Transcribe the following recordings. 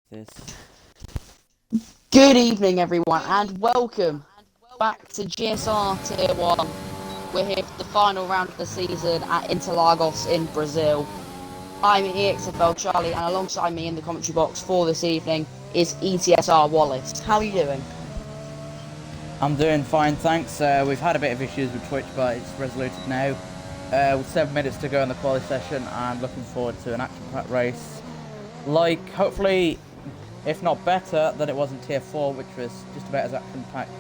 This. Good evening, everyone, and welcome back to GSR Tier 1. We're here for the final round of the season at Interlagos in Brazil. I'm EXFL Charlie, and alongside me in the commentary box for this evening is ETSR Wallace. How are you doing? I'm doing fine, thanks. We've had a bit of issues with Twitch, but it's resoluted now. With 7 minutes to go in the quali session, I'm looking forward to an action-packed race. Like, hopefully, if not better than it was in Tier 4, which was just about as action-packed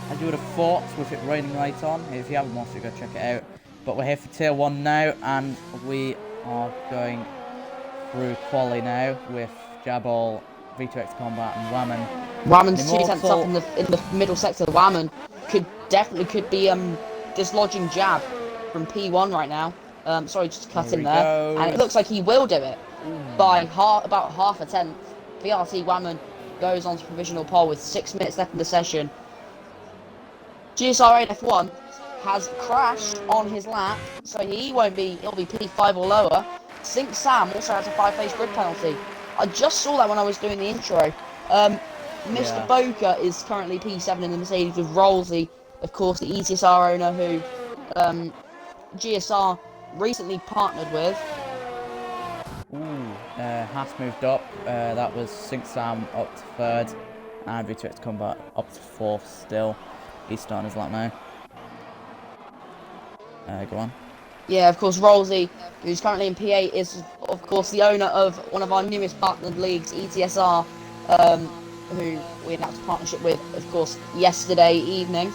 as you would have thought, with it raining late on. If you haven't watched it, go check it out. But we're here for Tier 1 now, and we are going through quali now with Jabal, V2 Combat, and Whammon. Whammon's 2 tenths up in the middle sector. Whammon could be dislodging Jab from P1 right now. Sorry, just to cut in there. Goes. And it looks like he will do it by about half a tenth. VRT Whammon goes on to provisional pole with 6 minutes left in the session. GSR F1 has crashed on his lap, so he'll be P5 or lower. Sink Sam also has a 5-phase grid penalty. I just saw that when I was doing the intro. Mr. Boca is currently P7 in the Mercedes with Rolsey, of course, the ETSR owner who GSR recently partnered with. Haas moved up. That was Sink Sam up to 3rd, and V2 Combat up to 4th still. He's starting his lap now. Go on. Yeah, of course, Rolsey, who's currently in P8, is, of course, the owner of one of our newest partnered leagues, ETSR, who we announced a partnership with, of course, yesterday evening.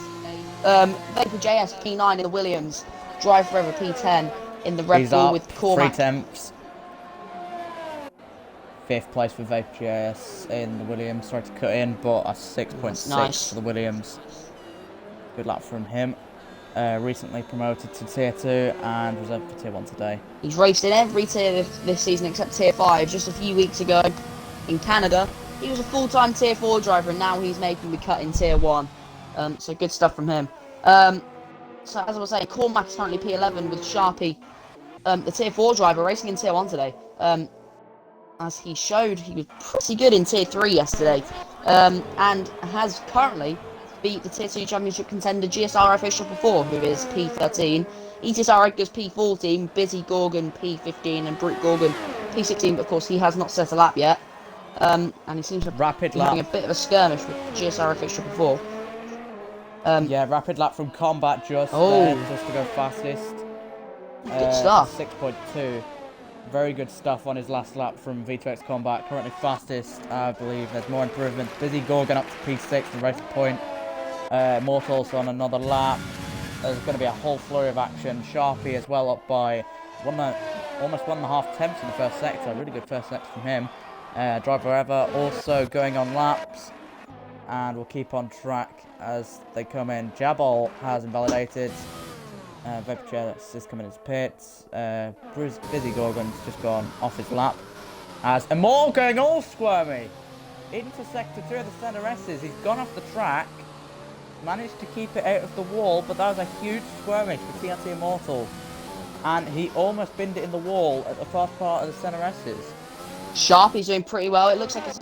Vapor JS, P9 in the Williams, Drive Forever P10 in the Red Bull with Cormac. 3 tenths. 5th place for Vapor JS in the Williams. Sorry to cut in, but a 6.6 for the Williams. Good lap from him. Recently promoted to Tier 2 and reserved for Tier 1 today. He's raced in every tier this season except Tier 5. Just a few weeks ago in Canada, he was a full-time Tier 4 driver, and now he's making the cut in Tier 1. So good stuff from him. So as I was saying, Cormac is currently P11 with Sharpie, the Tier 4 driver, racing in Tier 1 today. As he showed, he was pretty good in Tier 3 yesterday, and has currently beat the Tier 2 Championship contender GSR official before, who is P13. ETSR Edgar's P14, Busy Gorgon P15, and Brute Gorgon P16, but of course he has not set a lap yet. And he seems to be having a bit of a skirmish with GSR official before. Yeah, rapid lap from Combat just to go fastest. Good stuff. 6.2. Very good stuff on his last lap from V2 Combat. Currently fastest, I believe. There's more improvements. Busy Gorgon up to P6 and race point. Mortals on another lap. There's going to be a whole flurry of action. Sharpie as well up by almost 1.5 tenths in the first sector. Really good first sector from him. Drive Forever also going on laps. And we'll keep on track as they come in. Jabal has invalidated. Vapor is coming into pits. Busy Gorgon's just gone off his lap. As Immortal going all squirmy into sector 2 of the center S's. He's gone off the track. Managed to keep it out of the wall, but that was a huge skirmish for TRT Immortal. And he almost binned it in the wall at the first part of the center S's. Sharpie's doing pretty well. It looks like it's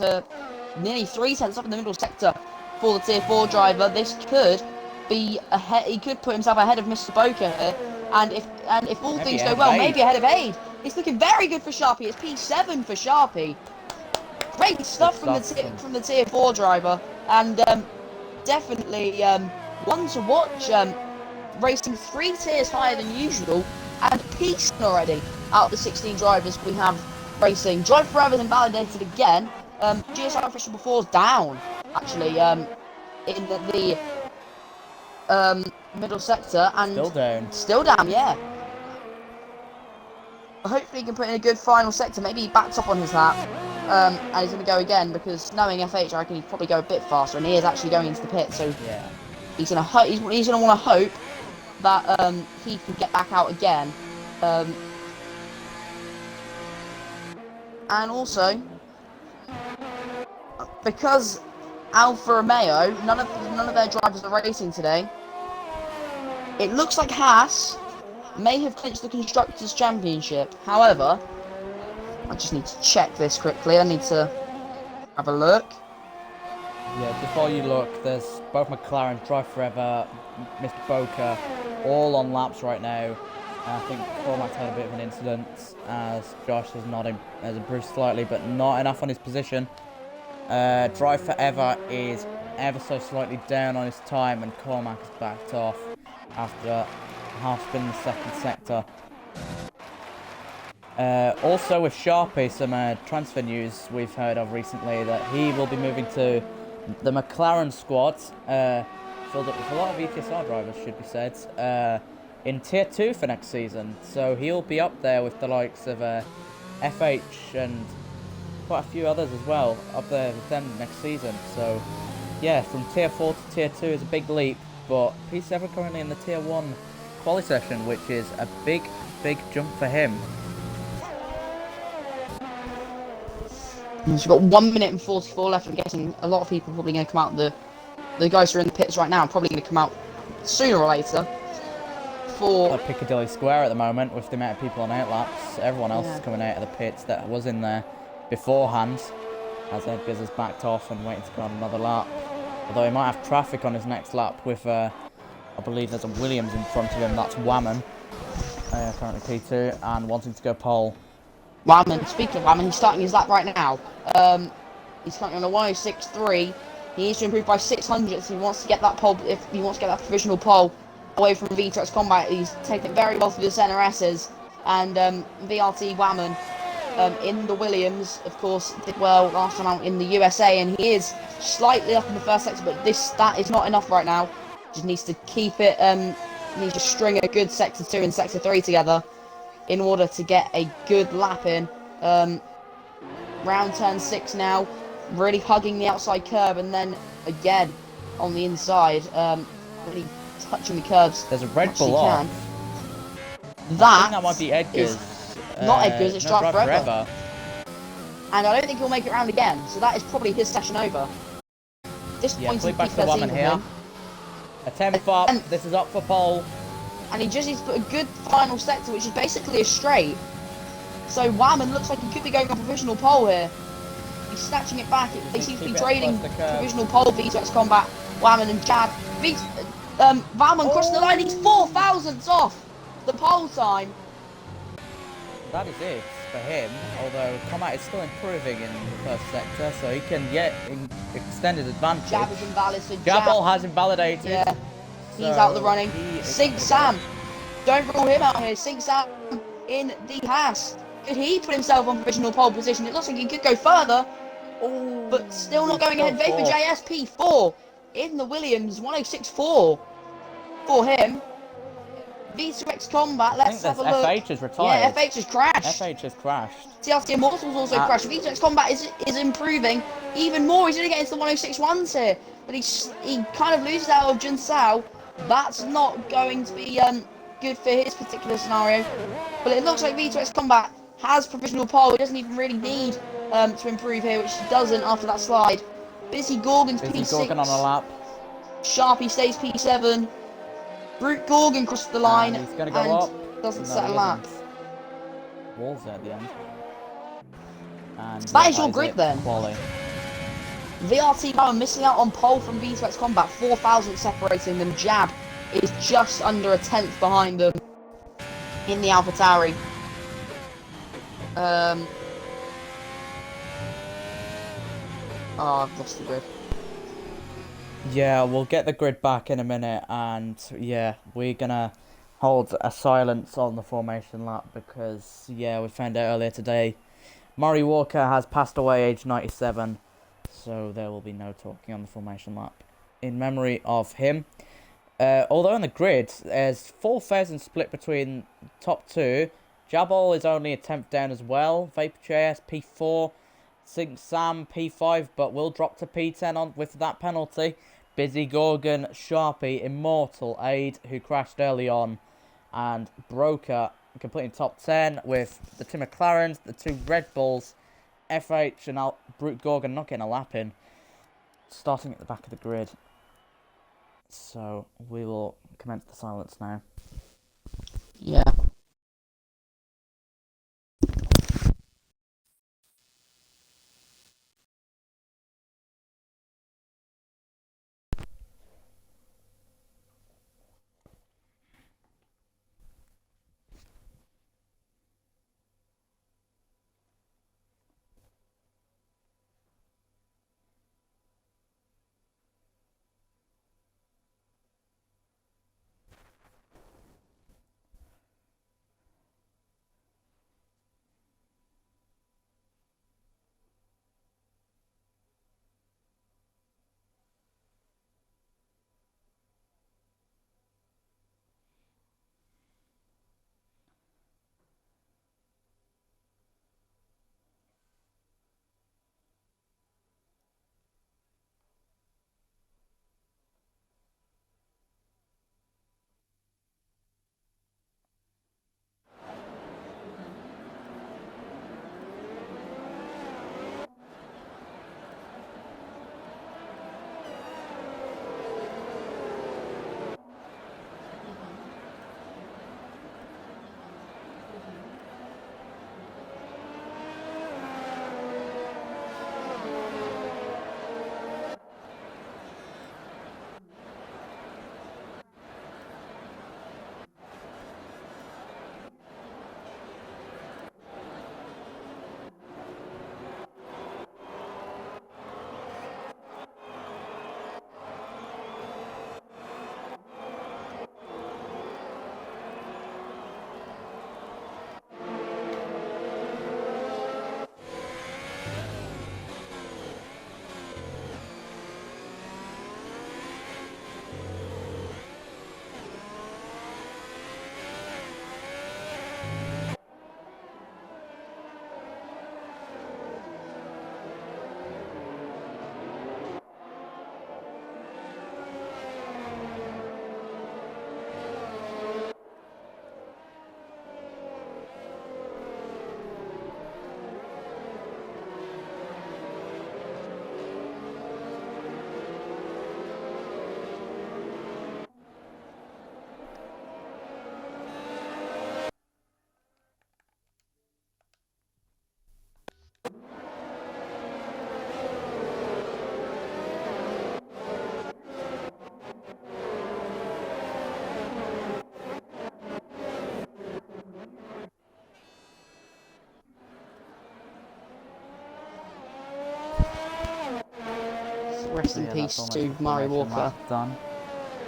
nearly 3 tenths up in the middle sector for the Tier 4 driver. This could be ahead. He could put himself ahead of Mr. Boca here. And if all things go well, maybe ahead of Ade. It's looking very good for Sharpie. It's P7 for Sharpie. Great stuff from the Tier 4 driver. And definitely one to watch, racing 3 tiers higher than usual, and P7 already out of the 16 drivers we have racing. Drive Forever's invalidated again. GSR official before is down, actually, in the middle sector, and still down, yeah. Hopefully he can put in a good final sector. Maybe he backs up on his lap. And he's going to go again, because knowing FH, I reckon he'd probably go a bit faster, and he is actually going into the pit, so yeah. He's going to want to hope that he can get back out again. And also, because Alfa Romeo, none of their drivers are racing today, it looks like Haas may have clinched the Constructors' Championship. However, I just need to check this quickly. I need to Have a look. Yeah, before you look, there's both McLaren, Drive Forever, Mr. Boca, all on laps right now. I think Cormac's had a bit of an incident as Josh has improved slightly, but not enough on his position. Drive Forever is ever so slightly down on his time, and Cormac has backed off after half spin in the second sector. Also with Sharpie, some transfer news we've heard of recently that he will be moving to the McLaren squad, filled up with a lot of ETSR drivers, should be said, in Tier 2 for next season. So he'll be up there with the likes of FH and quite a few others as well, up there with them next season. So yeah, from Tier 4 to Tier 2 is a big leap, but P7 currently in the Tier 1 quali session, which is a big jump for him. We've got 1 minute and 44 left. I'm guessing a lot of people are probably going to come out. The guys who are in the pits right now are probably going to come out sooner or later. For Piccadilly Square at the moment, with the amount of people on outlaps, everyone else is coming out of the pits that was in there beforehand, as Edgars has backed off and waiting to go on another lap. Although he might have traffic on his next lap with, I believe there's a Williams in front of him. That's Whammon, currently P2 and wanting to go pole. Whammon, speaking of Whammon, he's starting his lap right now. He's currently on a 106.3. He needs to improve by 600, so he wants to get that pole. If he wants to get that provisional pole away from V2 Combat, he's taken it very well through the centre S's. And VRT Whammon in the Williams, of course, did well last time out in the USA, and he is slightly up in the first sector, but that is not enough right now. Just needs to keep it. Needs to string a good sector 2 and sector 3 together in order to get a good lap in. Round turn 6 now, really hugging the outside curb, and then again on the inside, really touching the curbs. There's a Red Bull off. That might be Edgars. Not Edgars, it's Drive Forever. Forever. And I don't think he'll make it round again, so that is probably his session over. Disappointing back to the Whammon here. A 10th up, this is up for pole. And he just needs to put a good final sector, which is basically a straight. So Whammon looks like he could be going on provisional pole here. He's snatching it back. They seem to be trading provisional pole, V2X Combat, Whammon and Chad. Whammon crossing the line, he's 4 thousandths off the pole time. That is it for him, although Combat is still improving in the first sector, so he can get extended advantage. Jab is invalid, so Jabol has invalidated. Yeah, he's out the running. Sink Sam, don't rule him out here. Sink Sam in the Haas. Could he put himself on provisional pole position? It looks like he could go further, but still not going ahead. Vapor JS P4 in the Williams, 106.4 for him. V2X Combat, let's have a look. FH has retired. Yeah, FH has crashed. FH has crashed. TRT Immortals also crashed. V2X Combat is improving even more. He's going to get into the 106.1s here, but he kind of loses out of Jinsao. That's not going to be good for his particular scenario. But it looks like V2X Combat has provisional pole. He doesn't even really need to improve here, which he doesn't after that slide. Busy Gorgon's P6. Gorgon on a lap. Sharpie stays P7. Brute Gorgon crosses the line and he's going to go up. Doesn't set a lap. Walls there at the end. And that is your grid then. Quali. VRT Power missing out on pole from V2X Combat. 4,000 separating them. Jab is just under a 10th behind them in the AlphaTauri. Oh, I've lost the grid. Yeah, we'll get the grid back in a minute, and yeah, we're gonna hold a silence on the formation lap because, yeah, we found out earlier today Murray Walker has passed away aged 97, so there will be no talking on the formation lap in memory of him. Although on the grid, there's 4,000 split between top two. Jabol is only a 10th down as well. VaporJS P4, Sink Sam P5, but will drop to P10 on with that penalty. Busy Gorgon, Sharpie, Immortal, Ade, who crashed early on, and Broker completing top 10 with the two McLarens, the two Red Bulls, FH and Brute Gorgon not getting a lap in, starting at the back of the grid. So we will commence the silence now. Yeah. Rest in Yeah, peace that's to almost Murray formation Walker. lap done.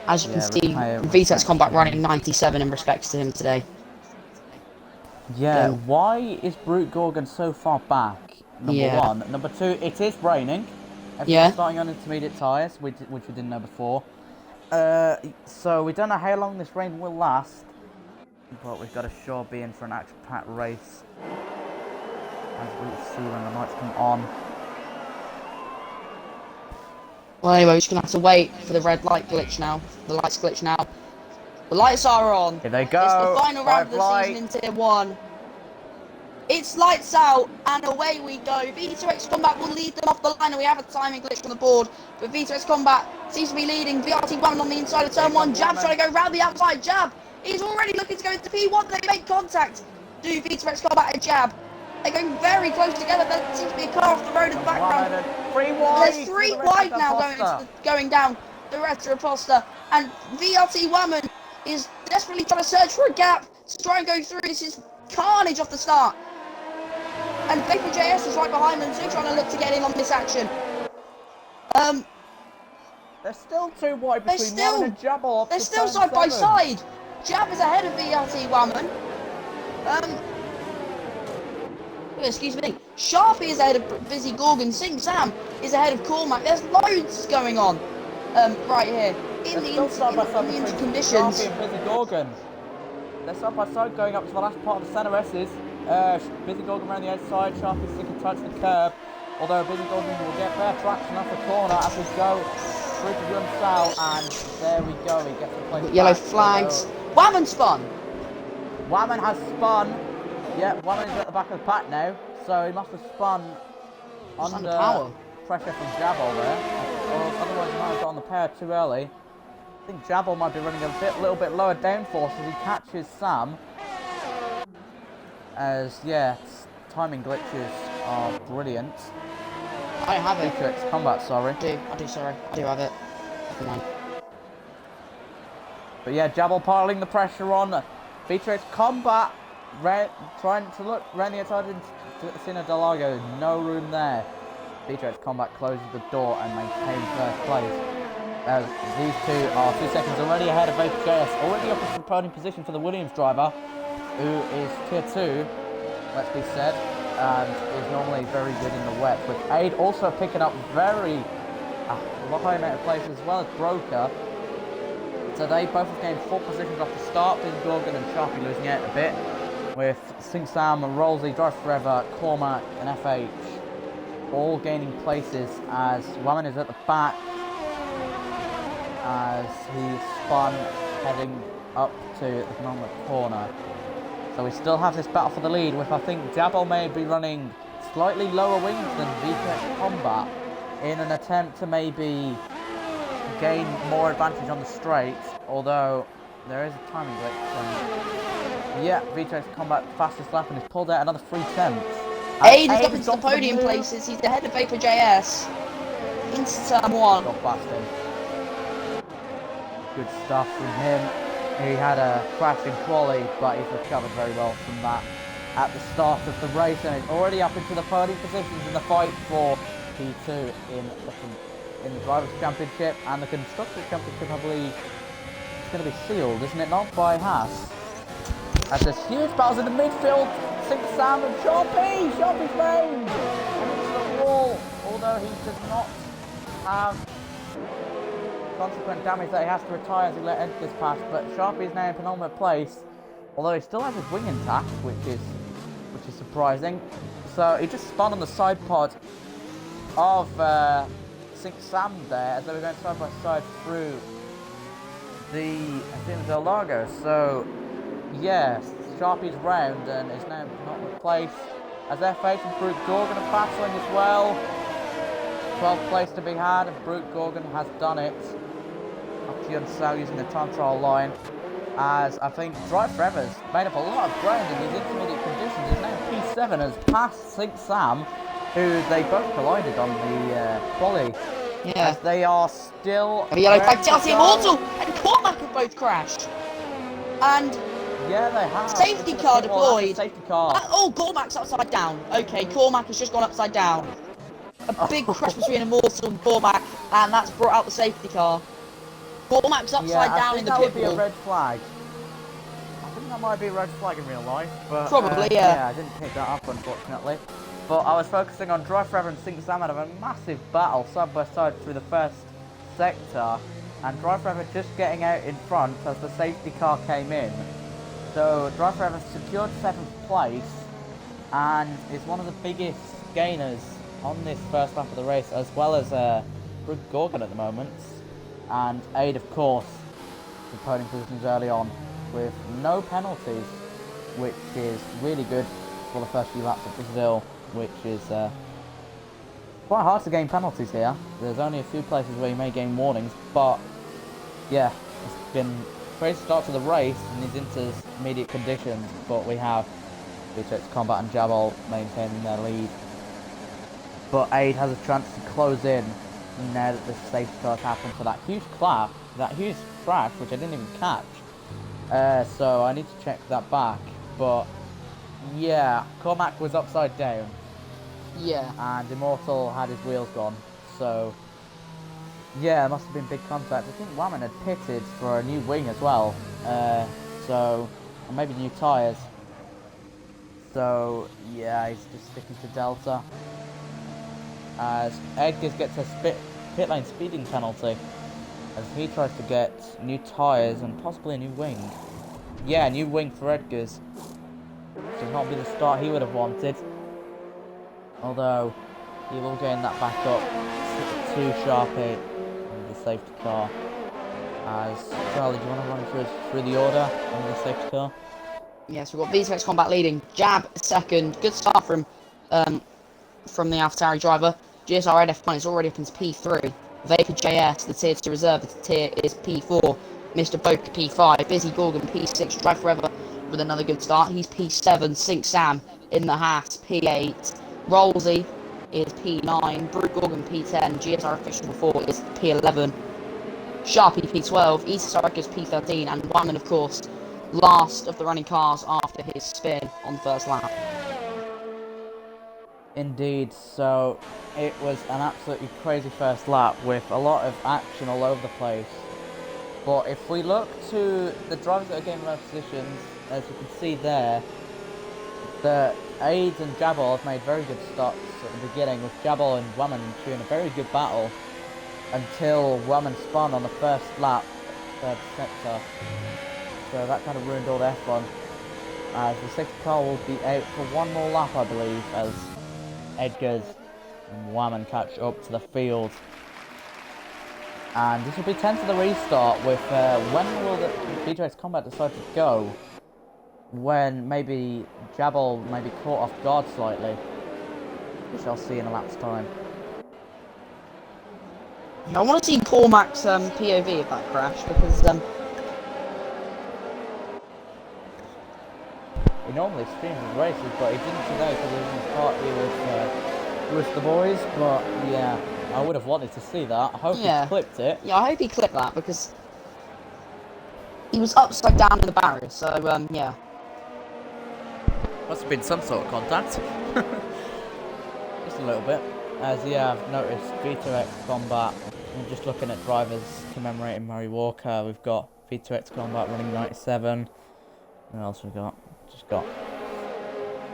As you can see, retire V2X Combat reception. running 97 in respects to him today. Yeah, Again. why is Brute Gorgon so far back? Number Yeah. one. Number two, it is raining. Everyone's Yeah. starting on intermediate tyres, which we didn't know before. So we don't know how long this rain will last. But we've got a sure be in for an action-packed race. As we see when the lights come on. Well, anyway, we're just going to have to wait for the red light glitch now. The lights glitch now. The lights are on. Here they go. It's the final round of the light. season in Tier 1. It's lights out, and away we go. V2X Combat will lead them off the line, and we have a timing glitch on the board. But V2X Combat seems to be leading. VRT1 on the inside of turn 1. Jab's trying to go round the outside. Jab is already looking to go into P1. They make contact. Do V2X Combat a jab? They're going very close together. There seems to be a car off the road in the background. There's 3 wide now going down the rest of Reposta. And VRT Woman is desperately trying to search for a gap to try and go through. This is carnage off the start. And Vapor JS is right behind them too, trying to look to get in on this action. They're still too wide between Woman and Jabble. They're still side by side. Jab is ahead of VRT Woman. Excuse me. Sharpie is ahead of Busy Gorgon. Sing Sam is ahead of Cormac. There's loads going on right here in the conditions. Sharpie and Busy Gorgon. They're side by side going up to the last part of the centre S's. Busy Gorgon around the outside. Sharpie sticking touch the curb. Although Busy Gorgon will get bare traction off the corner as we go through to run south. And there we go. He gets the place. Yellow flags. Whammon spun. Whammon has spun. Yeah, Whammon is at the back of the pack now, so he must have spun under power. Pressure from Jabal there. Or otherwise he might have got on the pair too early. I think Jabal might be running a little bit lower downforce as he catches Sam. As, yeah, timing glitches are brilliant. I have it. V2X Combat, sorry. I do, sorry. I do have it. Come on. But yeah, Jabal piling the pressure on. V2X Combat trying to look around the outside into Sina Delago. No room there. V2X Combat closes the door and maintains first place. These two are 2 seconds already ahead of VJS. Already up in the podium position for the Williams driver, who is tier 2, let's be said, and is normally very good in the wet. With Ade also picking up very high amount of places as well as Broker. So they both have gained 4 positions off the start. Busy Gorgon and Sharpie losing out a bit. With Sing Sam and Rolsey, Drive Forever, Cormac and FH all gaining places as Whammon is at the back as he spun heading up to the penultimate corner. So we still have this battle for the lead with, I think, Jabal may be running slightly lower wings than V2X Combat in an attempt to maybe gain more advantage on the straight, although there is a timing glitch. And yeah, V2X Combat fastest lap and he's pulled out another 3 tenths. Ade is up into the podium places. He's ahead of Vapor JS into turn 1. Got past him. Good stuff from him. He had a crash in quali, but he's recovered very well from that at the start of the race, and is already up into the podium positions in the fight for P2 in the Drivers' Championship and the Constructors' Championship. I believe it's going to be sealed, isn't it not, by Haas? As there's huge battles in the midfield. Sing Sam and Sharpie! Sharpie's range! And into the wall, although he does not have consequent damage that he has to retire as he let enter this pass, but Sharpie is now in penultimate place, although he still has his wing intact, which is surprising. So he just spun on the side pod of Sing Sam there as they were going side by side through the Athena del Lago. So yeah, Sharpie's round and is now not in place as FH and Brute Gorgon are battling as well. 12th place to be had, and Brute Gorgon has done it. After Yunsao using the time trial line, as I think Drive Forever's made up a lot of ground in these intermediate conditions. Is now P7 has passed Sing Sam, who they both collided on the quali. Yeah. As they are still. A yellow flag, Chelsea Immortal and Cormac have both crashed. And yeah, they have. Safety car deployed. Safety car. Oh, Cormac's upside down. Okay, Cormac has just gone upside down. a big crash between Immortal and Cormac, and that's brought out the safety car. Cormac's upside down in the that pit would be a wall. red flag. I think that might be a red flag in real life, but Probably, yeah. Yeah, I didn't pick that up unfortunately. But I was focusing on Drive Forever and Sink Sam had a massive battle side by side through the first sector, and Drive Forever just getting out in front as the safety car came in. So Drive Forever secured 7th place and is one of the biggest gainers on this first lap of the race, as well as Brooke Gorgon at the moment, and Ade, of course, the podium positions early on with no penalties, which is really good for the first few laps of Brazil, which is quite hard to gain penalties here. There's only a few places where you may gain warnings, but yeah, it's been a crazy start to the race in these intermediate conditions, but we have V2X Combat and Jabal maintaining their lead. But Ade has a chance to close in now that the safety car's happened for that huge clap, that huge crash, which I didn't even catch. So I need to check that back. But yeah, Cormac was upside down. Yeah. And Immortal had his wheels gone. So yeah, it must have been big contact. I think Whammon had pitted for a new wing as well. Or maybe new tyres. So yeah, he's just sticking to Delta. As Edgars gets a pit lane speeding penalty as he tries to get new tyres and possibly a new wing. Yeah, new wing for Edgars. Does not be the start he would have wanted. Although he will gain that back up to Sharpie in the safety car. As Charlie, do you want to run through the order in the safety car? Yes, we've got V2X Combat leading. Jab second. Good start from the AlphaTauri driver. GSR F1 is already up into P3. Vapor JS, the tier 2 reserve, the tier is P4. Mr. Boke P5. Busy Gorgon P6. Drive Forever with another good start. He's P7. Sink Sam in the Haas P8. Rollsy is P9. Brute Gorgon P10. GSR Official 4 is P11. Sharpie P12. ETSR is P13. And Wyman, of course, last of the running cars after his spin on the first lap. Indeed, so it was an absolutely crazy first lap with a lot of action all over the place. But if we look to the drivers that are getting low positions, as you can see there, the Ade and Jabal have made very good starts at the beginning, with Jabal and Whammon doing a very good battle until Whammon spun on the first lap, third sector. So that kind of ruined all their fun. As the safety car will be out for one more lap, I believe, as Edgars and Whammon catch up to the field. And this will be 10 to the restart with when will the V2X Combat decide to go? When maybe Jabal may be caught off guard slightly. We shall see in a lap's time. I want to see Cormac's POV of that crash, because he normally streams his races, but he didn't today because he was in a party with the boys. But yeah, I would have wanted to see that. I hope he clipped it. Yeah, I hope he clipped that, because he was upside down in the barrier, so yeah. Must have been some sort of contact. Just a little bit. As yeah, I've noticed V2X Combat. I'm just looking at drivers commemorating Murray Walker. We've got V2X Combat running 97. What else we got? Just got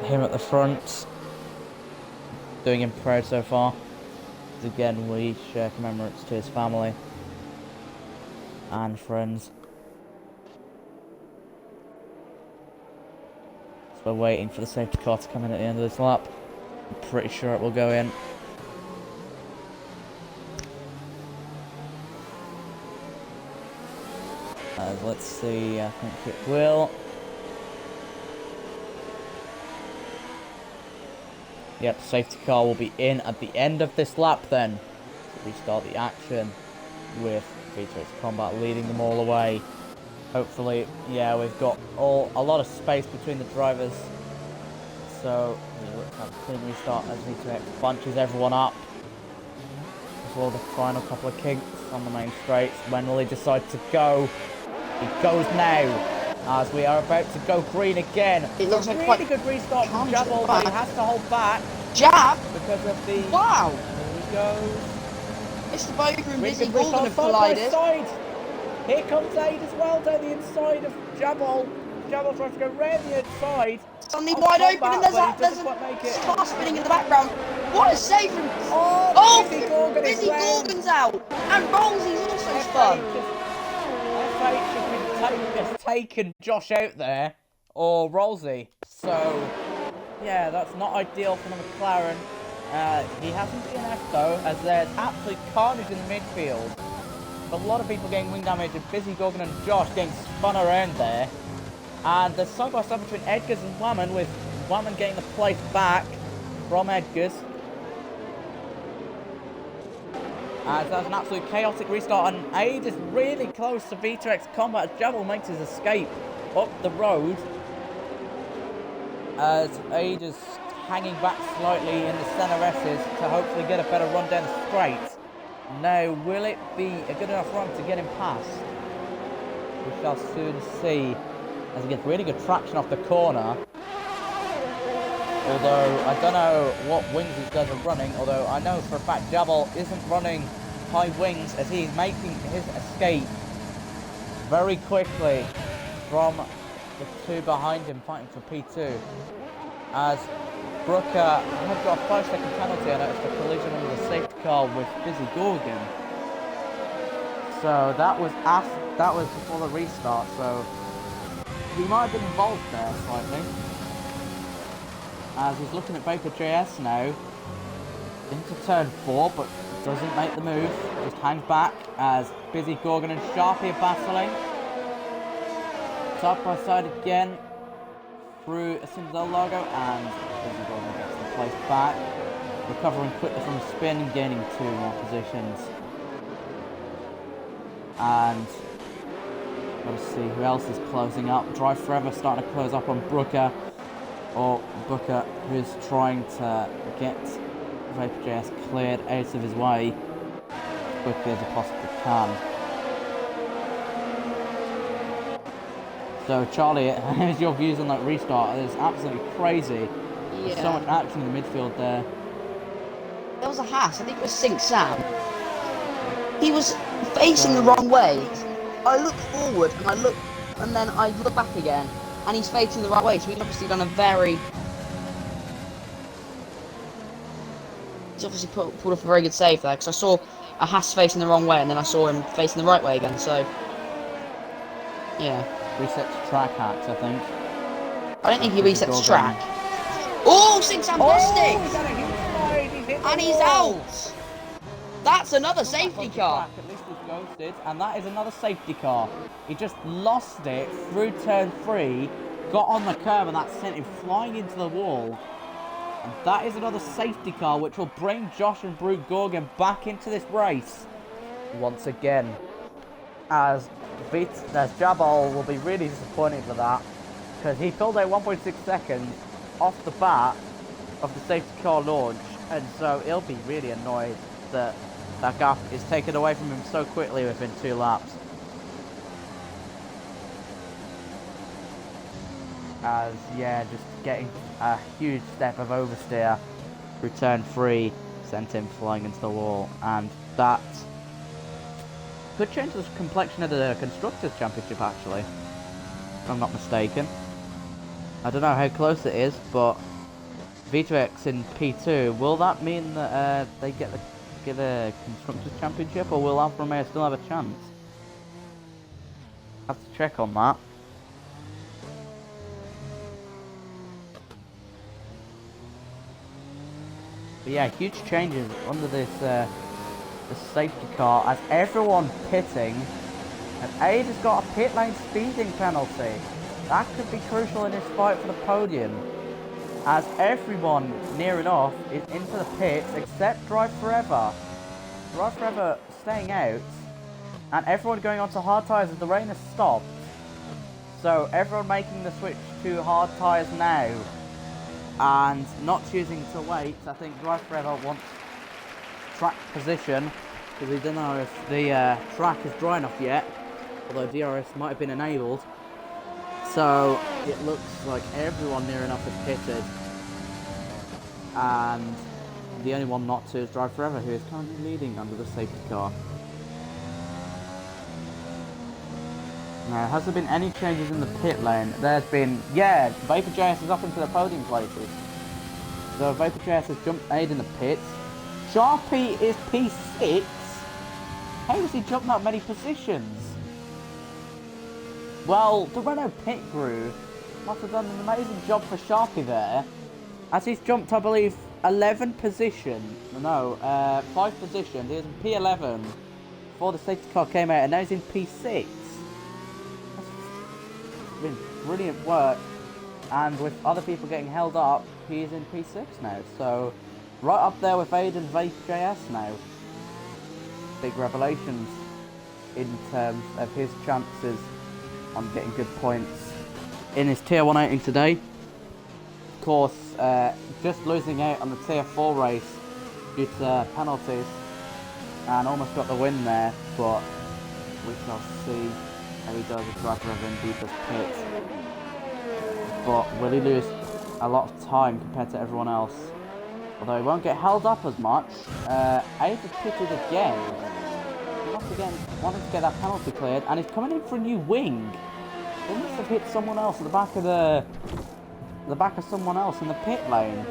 him at the front. Doing him proud so far. Again, we share commemorates to his family and friends. So we're waiting for the safety car to come in at the end of this lap. I'm pretty sure it will go in. Let's see, I think it will. Yep, safety car will be in at the end of this lap then. So restart the action with V2X Combat leading them all away. Hopefully, yeah, we've got a lot of space between the drivers. So, let's have a clean restart as V2X bunches everyone up. Before the final couple of kinks on the main straights. When will he decide to go? He goes now, as we are about to go green again. It looks like really good restart from Jabal, but he has to hold back. Jab? Because of the... Wow! goes. Mr. Boger and Busy Really Golden good have side by collided. side. Here comes Ade as well down the inside of Jabal. Jabal tries to go round the inside. Suddenly wide open, and there's a car spinning in the background. What a save from... Oh, Busy Gorgon is Busy round. Gorgon's out. And Rolsey's also spun. FH has taken Josh out there, or Rolsey. So, yeah, that's not ideal for the McLaren. He hasn't DNF though, as there's absolute carnage in the midfield. A lot of people getting wing damage, and Busy Gorgon and Josh getting spun around there. And there's side by side between Edgars and Wamman, with Wamman getting the place back from Edgars. As that's an absolute chaotic restart, and Ade is really close to V2X Combat as Jabal makes his escape up the road. As Ade is hanging back slightly in the centre S's to hopefully get a better run down the straight. Now, will it be a good enough run to get him past? We shall soon see, as he gets really good traction off the corner. Although, I don't know what wings these guys are running, although I know for a fact Jabal isn't running high wings as he's making his escape very quickly from the two behind him fighting for P2. As Brooker had got a 5-second penalty, I noticed a collision under the safety car with Busy Gorgon. So that was before the restart, so he might have been involved there slightly. As he's looking at Vapor JS now, into turn 4, but doesn't make the move, just hangs back as Busy Gorgon and Sharpie are battling. Side by side again, through a Citadel logo, and Busy Gorgon gets the place back, recovering quickly from a spin and gaining 2 more positions. And let's see who else is closing up. Drive Forever starting to close up on Brooker. Or Booker, who's trying to get Vapor.js cleared out of his way as quickly as he possibly can. So Charlie, here's your views on that restart. It's absolutely crazy. Yeah. There's so much action in the midfield there. There was a Haas, I think it was Sink Sam. He was facing the wrong way. I looked forward and then I look back again. And he's facing the right way, so he's obviously done a very... He's obviously pulled off a very good save there, because I saw a Haas facing the wrong way, and then I saw him facing the right way again, so... Yeah. Resets track hacks, I think. I don't think he resets track. Oh, Sing-Sam lost it! He's had a huge slide, he's hit the And he's wall. out! That's another safety car! At least he's ghosted, and that is another safety car. He just lost it through turn 3, got on the curb, and that sent him flying into the wall. And that is another safety car, which will bring Josh and Brute Gorgon back into this race once again. As Jabal will be really disappointed for that, because he filled out 1.6 seconds off the bat of the safety car launch, and so he'll be really annoyed that that gap is taken away from him so quickly within 2 laps. As, yeah, just getting a huge step of oversteer through turn 3 sent him flying into the wall, and that could change the complexion of the Constructors' Championship, actually, if I'm not mistaken. I don't know how close it is, but V2X in P2, will that mean that they get the Constructors' Championship, or will Alfa Romeo still have a chance? Have to check on that. But yeah, huge changes under this safety car as everyone pitting, and Ade has got a pit lane speeding penalty. That could be crucial in his fight for the podium, as everyone near enough is into the pits except Drive Forever. Drive Forever staying out, and everyone going on to hard tyres as the rain has stopped. So everyone making the switch to hard tyres now, and not choosing to wait. I think Drive Forever wants track position, because we don't know if the track is dry enough yet, although DRS might have been enabled. So it looks like everyone near enough is pitted, and the only one not to is Drive Forever, who is currently leading under the safety car. Now, has there been any changes in the pit lane? There's been, yeah, Vapor JS is up into the podium places. So Vapor JS has jumped Ade in the pits. Sharpie is P6. How has he jumped that many positions? Well, the Renault pit crew must have done an amazing job for Sharpie there, as he's jumped, I believe, 11 positions. No, 5 positions. He was in P11 before the safety car came out, and now he's in P6. That's been brilliant work, and with other people getting held up, he's in P6 now. So, right up there with Ade and Vape JS now. Big revelations in terms of his chances on getting good points in his Tier 1 outing today. Of course, just losing out on the Tier 4 race due to penalties, and almost got the win there, but we shall see how he does with Drive Forever in Beaver's pit. But will he lose a lot of time compared to everyone else? Although he won't get held up as much. Ade has pitted again. Once again, wanting to get that penalty cleared, and he's coming in for a new wing. He must have hit someone else at the back of the back of someone else in the pit lane.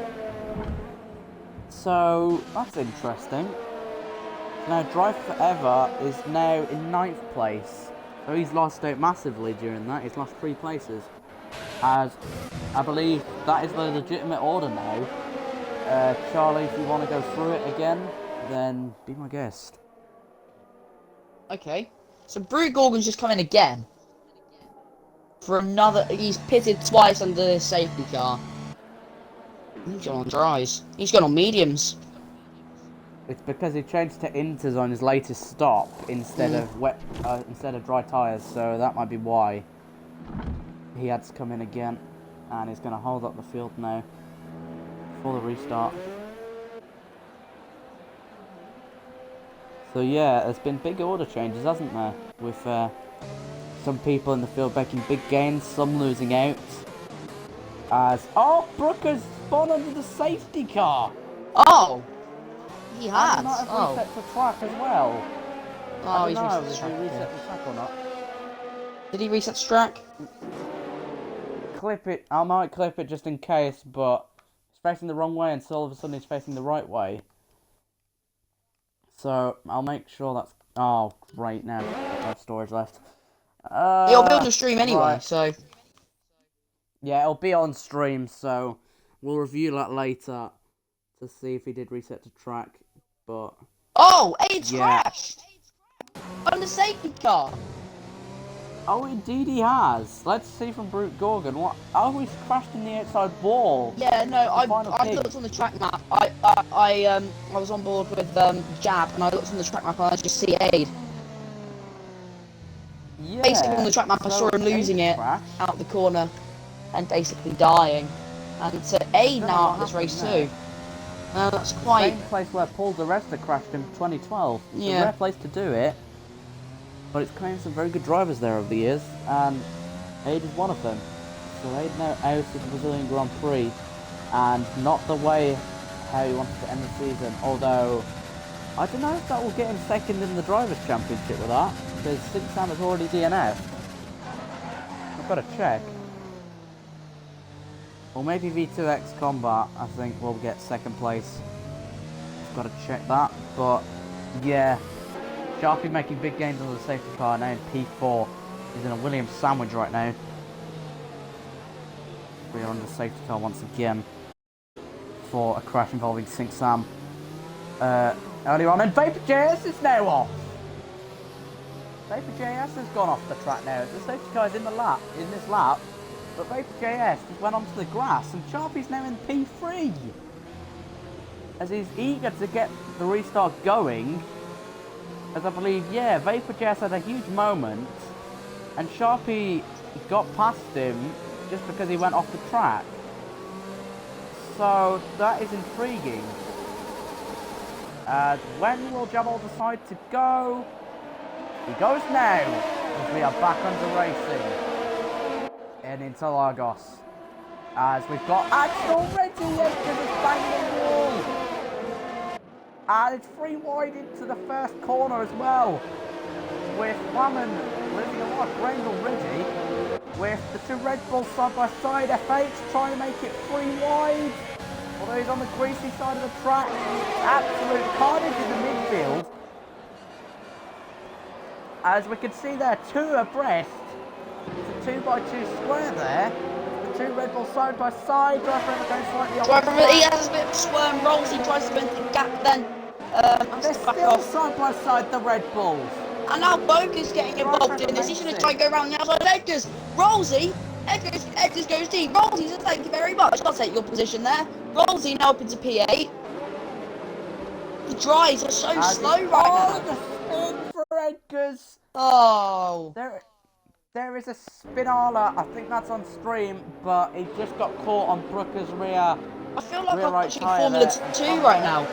So that's interesting. Now Drive Forever is now in 9th place. So he's lost out massively during that. He's lost 3 places. As I believe that is the legitimate order now. Charlie, if you want to go through it again, then be my guest. Okay. So Brew Gorgon's just come in again. For another, he's pitted twice under the safety car. He's gone on dries. He's gone on mediums. It's because he changed to inters on his latest stop instead of instead of dry tyres, so that might be why he had to come in again, and he's going to hold up the field now for the restart. So yeah, there's been big order changes, hasn't there? With some people in the field making big gains, some losing out. As Brooker's spawned under the safety car. Oh, he has. And not have reset the track as well. Oh, he's reset reset the track. Reset the track or not? Did he reset the track? Clip it. I might clip it just in case, but it's facing the wrong way, and so all of a sudden it's facing the right way. So I'll make sure that's. Oh, great! Now I have storage left. It'll be on the stream anyway, right. so. Yeah, it'll be on stream, so we'll review that later to see if he did reset the track. But Oh, Ade's crashed on the safety car. Oh, indeed he has. Let's see from Brute Gorgon. What? Oh, he's crashed in the outside wall. Yeah, no, I looked on the track map. I was on board with Jab, and I looked on the track map and I just see Ade. Yeah. Basically on the track map, I saw him losing it out the corner and basically dying. And so Ade now at this race too. That's quite. Same place where Paul di Resta crashed in 2012. It's Yeah. a rare place to do it, but it's claimed some very good drivers there over the years, and Ade is one of them. So Ade now out of the Brazilian Grand Prix, and not the way how he wanted to end the season. Although I don't know if that will get him second in the Drivers' Championship with that, because Sink Sam has already DNF'd. I've got to check. Or maybe V2X Combat, I think, will get second place. I've got to check that. But, yeah. Sharpie making big gains on the safety car, now in P4. He's in a Williams sandwich right now. We are on the safety car once again for a crash involving Sink Sam. Earlier on, and Vapor JS is now off. Vapor JS has gone off the track now. The safety car is in this lap. But Vapor JS just went onto the grass, and Sharpie's now in P3. As he's eager to get the restart going. As I believe, yeah, Vapor JS had a huge moment, and Sharpie got past him just because he went off the track. So that is intriguing. When will Jamal decide to go? He goes now, as we are back under racing. And into Lagos. As we've got Axel already, yes, because it's banging the wall. And it's 3 wide into the first corner as well. With Wallace losing a lot of ground already. With the 2 Red Bulls side by side, FH trying to make it 3 wide. Although he's on the greasy side of the track. Absolute carnage in the midfield. As we can see there, 2 abreast. It's a 2x2 square there. The 2 Red Bulls side by side. Drive Forever going slightly off. Drive Forever, he has a bit of a swerve, rolls, he tries to bend the gap then. They're still side by side, the Red Bulls. And now Boca's getting involved in this. He's going to try and go around the outside of Edgars. Rollsy, Edgars goes deep. Rollsy says thank you very much. I'll take your position there. Rollsy now up into P8. The drives are so slow right now. The spin for Edgars. Oh. There is a spinala, I think that's on stream, but he just got caught on Brooker's rear. I feel like I'm right watching Formula 2 right now.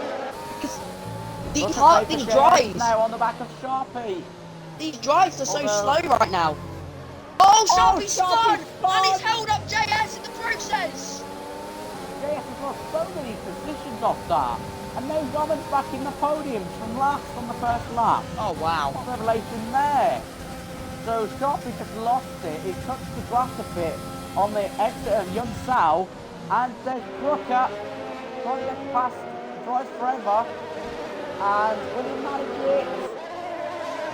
Because these drives. Now on the back of Sharpie. These drives are so slow right now. Oh, Sharpie's spun! And he's held up JS in the process! JS has lost so many positions off that. And now Wallace back in the podium from last on the first lap. Oh, wow. What revelation there. So Sharpie just lost it. He touched the grass a bit on the exit of Young Sao. And there's Brooker trying to get past Drive Forever. And will he manage it?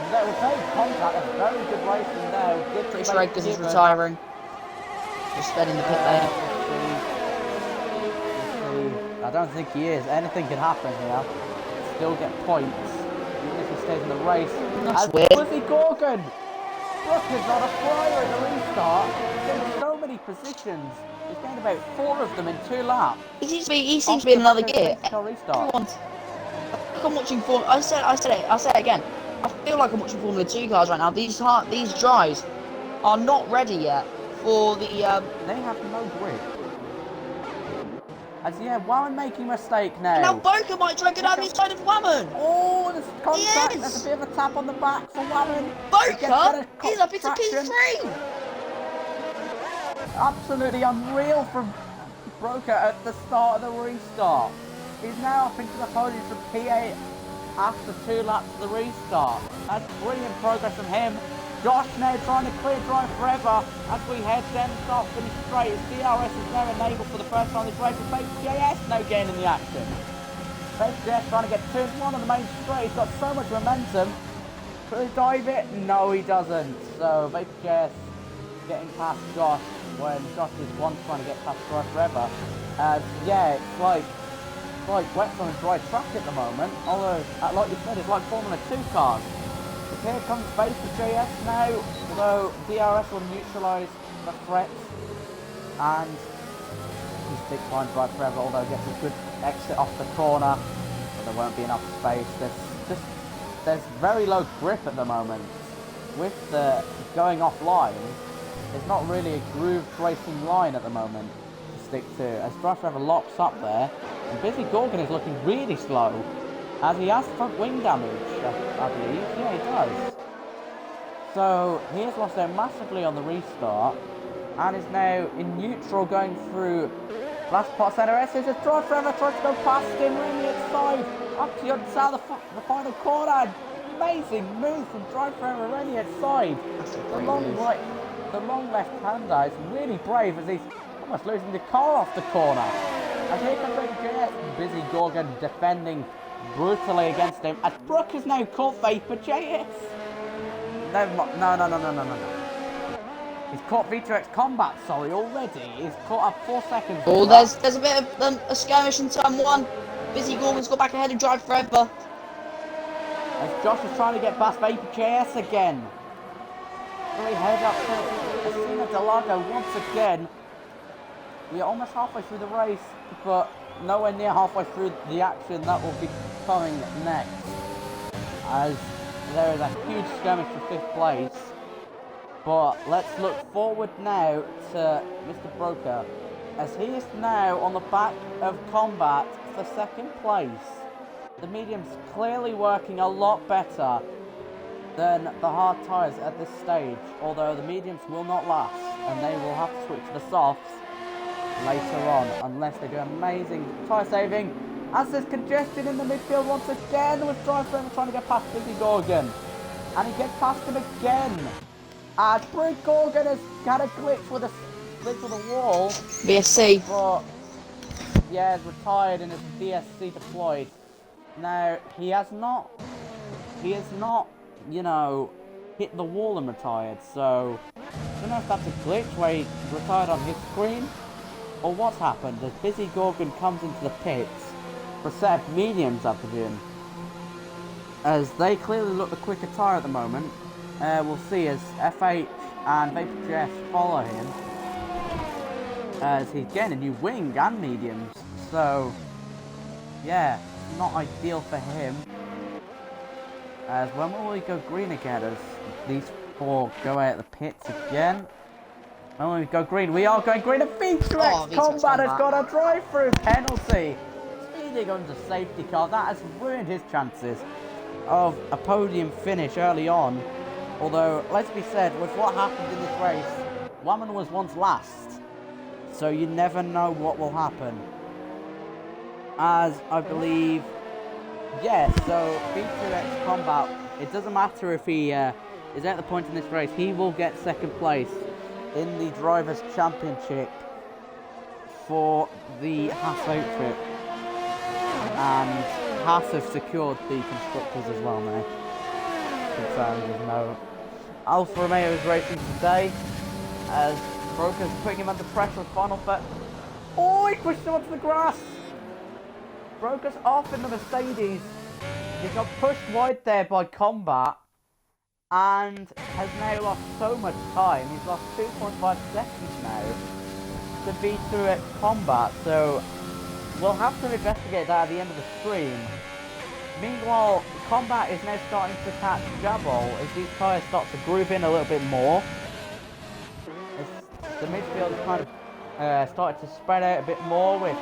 There was no contact, a very good racing there. Pretty sure Edgars is retiring. Just sped in the pit lane. I don't think he is. Anything can happen here. Still get points, even if he stays in the race. That's weird. Pussy Gorgon! Brooker's on a flyer in the restart. He's in so many positions. He's gained about 4 of them in 2 laps. He seems to be in another gear. Restart. I'm watching Formula. I say it again. I feel like I'm watching Formula 2 cars right now. These drives are not ready yet for the. They have no grip. As Wallace making a mistake now. Now Boca might try and get out the inside of Wallace. Oh, there's contact. Yes. There's a bit of a tap on the back for Wallace. Boca, he's up into P3. Absolutely unreal from Broker at the start of the restart. He's now up into the podium from P8 after 2 laps of the restart. That's brilliant progress from him. Josh now trying to clear Drive Forever as we head then start finish straight. His DRS is now enabled for the first time this race with JS now gaining the action. JS trying to get 2-1 on the main straight. He's got so much momentum. Could he dive it? No, he doesn't. So JS getting past Josh when Josh is trying to get past Drive Forever. It's like wet on a dry track at the moment. Although, like you said, it's like Formula 2 cars. But here comes base for JS now, although DRS will neutralise the threat. And he's stick behind Drive Forever, although gets a good exit off the corner. But there won't be enough space. There's very low grip at the moment. With the going offline, there's not really a grooved racing line at the moment to stick to. As Drive Forever locks up there, and Busy Gorgon is looking really slow, as he has front wing damage, I believe. Yeah, he does. So he has lost out massively on the restart, and is now in neutral going through last part centre S. As Drive Forever tries to go past him, Remy at side, up to the other side of the final corner. Amazing move from Drive Forever, Remy at side. The long left-hander is really brave as he's almost losing the car off the corner. And here comes JS, Busy Gorgon defending brutally against him. And Brooke has now caught Vapor JS. No. He's caught V2X Combat, already. He's caught up 4 seconds. Oh, there's a bit of a skirmish in turn 1. Busy Gorgon's got back ahead of Drive Forever. As Josh is trying to get past Vapor JS again. Really head up to Asina Delago once again. We are almost halfway through the race, but nowhere near halfway through the action that will be coming next. As there is a huge skirmish for 5th place. But let's look forward now to Mr. Broker, as he is now on the back of Combat for 2nd place. The medium's clearly working a lot better than the hard tyres at this stage, although the mediums will not last, and they will have to switch to the softs later on, unless they do amazing tyre saving. as there's congestion in the midfield once again with drive frame trying to get past Busy Gorgon. And he gets past him again. And Prix Gorgon has had a glitch with the wall. VSC. But yeah, is retired and is VSC deployed. Now he has not, you know, hit the wall and retired. So I don't know if that's a glitch where he retired on his screen, or what's happened. As Busy Gorgon comes into the pits for a set of mediums, I presume, as they clearly look the quicker tyre at the moment. We'll see as FH and V2 follow him, as he's getting a new wing and mediums. So yeah, not ideal for him. As when will we go green again as these four go out of the pits again? When will we go green? We are going green, and V2X Combat has got a drive-through penalty. Speeding under safety car, that has ruined his chances of a podium finish early on. Although, let's be said, with what happened in this race, Woman was once last, so you never know what will happen. As I believe, yeah, so V2X Combat, it doesn't matter if he is at the point in this race, he will get second place in the Drivers' Championship for the Haas outfit. And Haas have secured the constructors as well now. Confirmed, there's no. Alfa Romeo is racing today as Broker's putting him under pressure with final fit. Oh, he pushed him onto the grass. Broker's off in the Mercedes. He got pushed wide there by Combat and has now lost so much time. He's lost 2.5 seconds now to V2X Combat. So we'll have to investigate that at the end of the stream. Meanwhile, Combat is now starting to catch Jabal as these tyres start to groove in a little bit more. As the midfield is kind of started to spread out a bit more with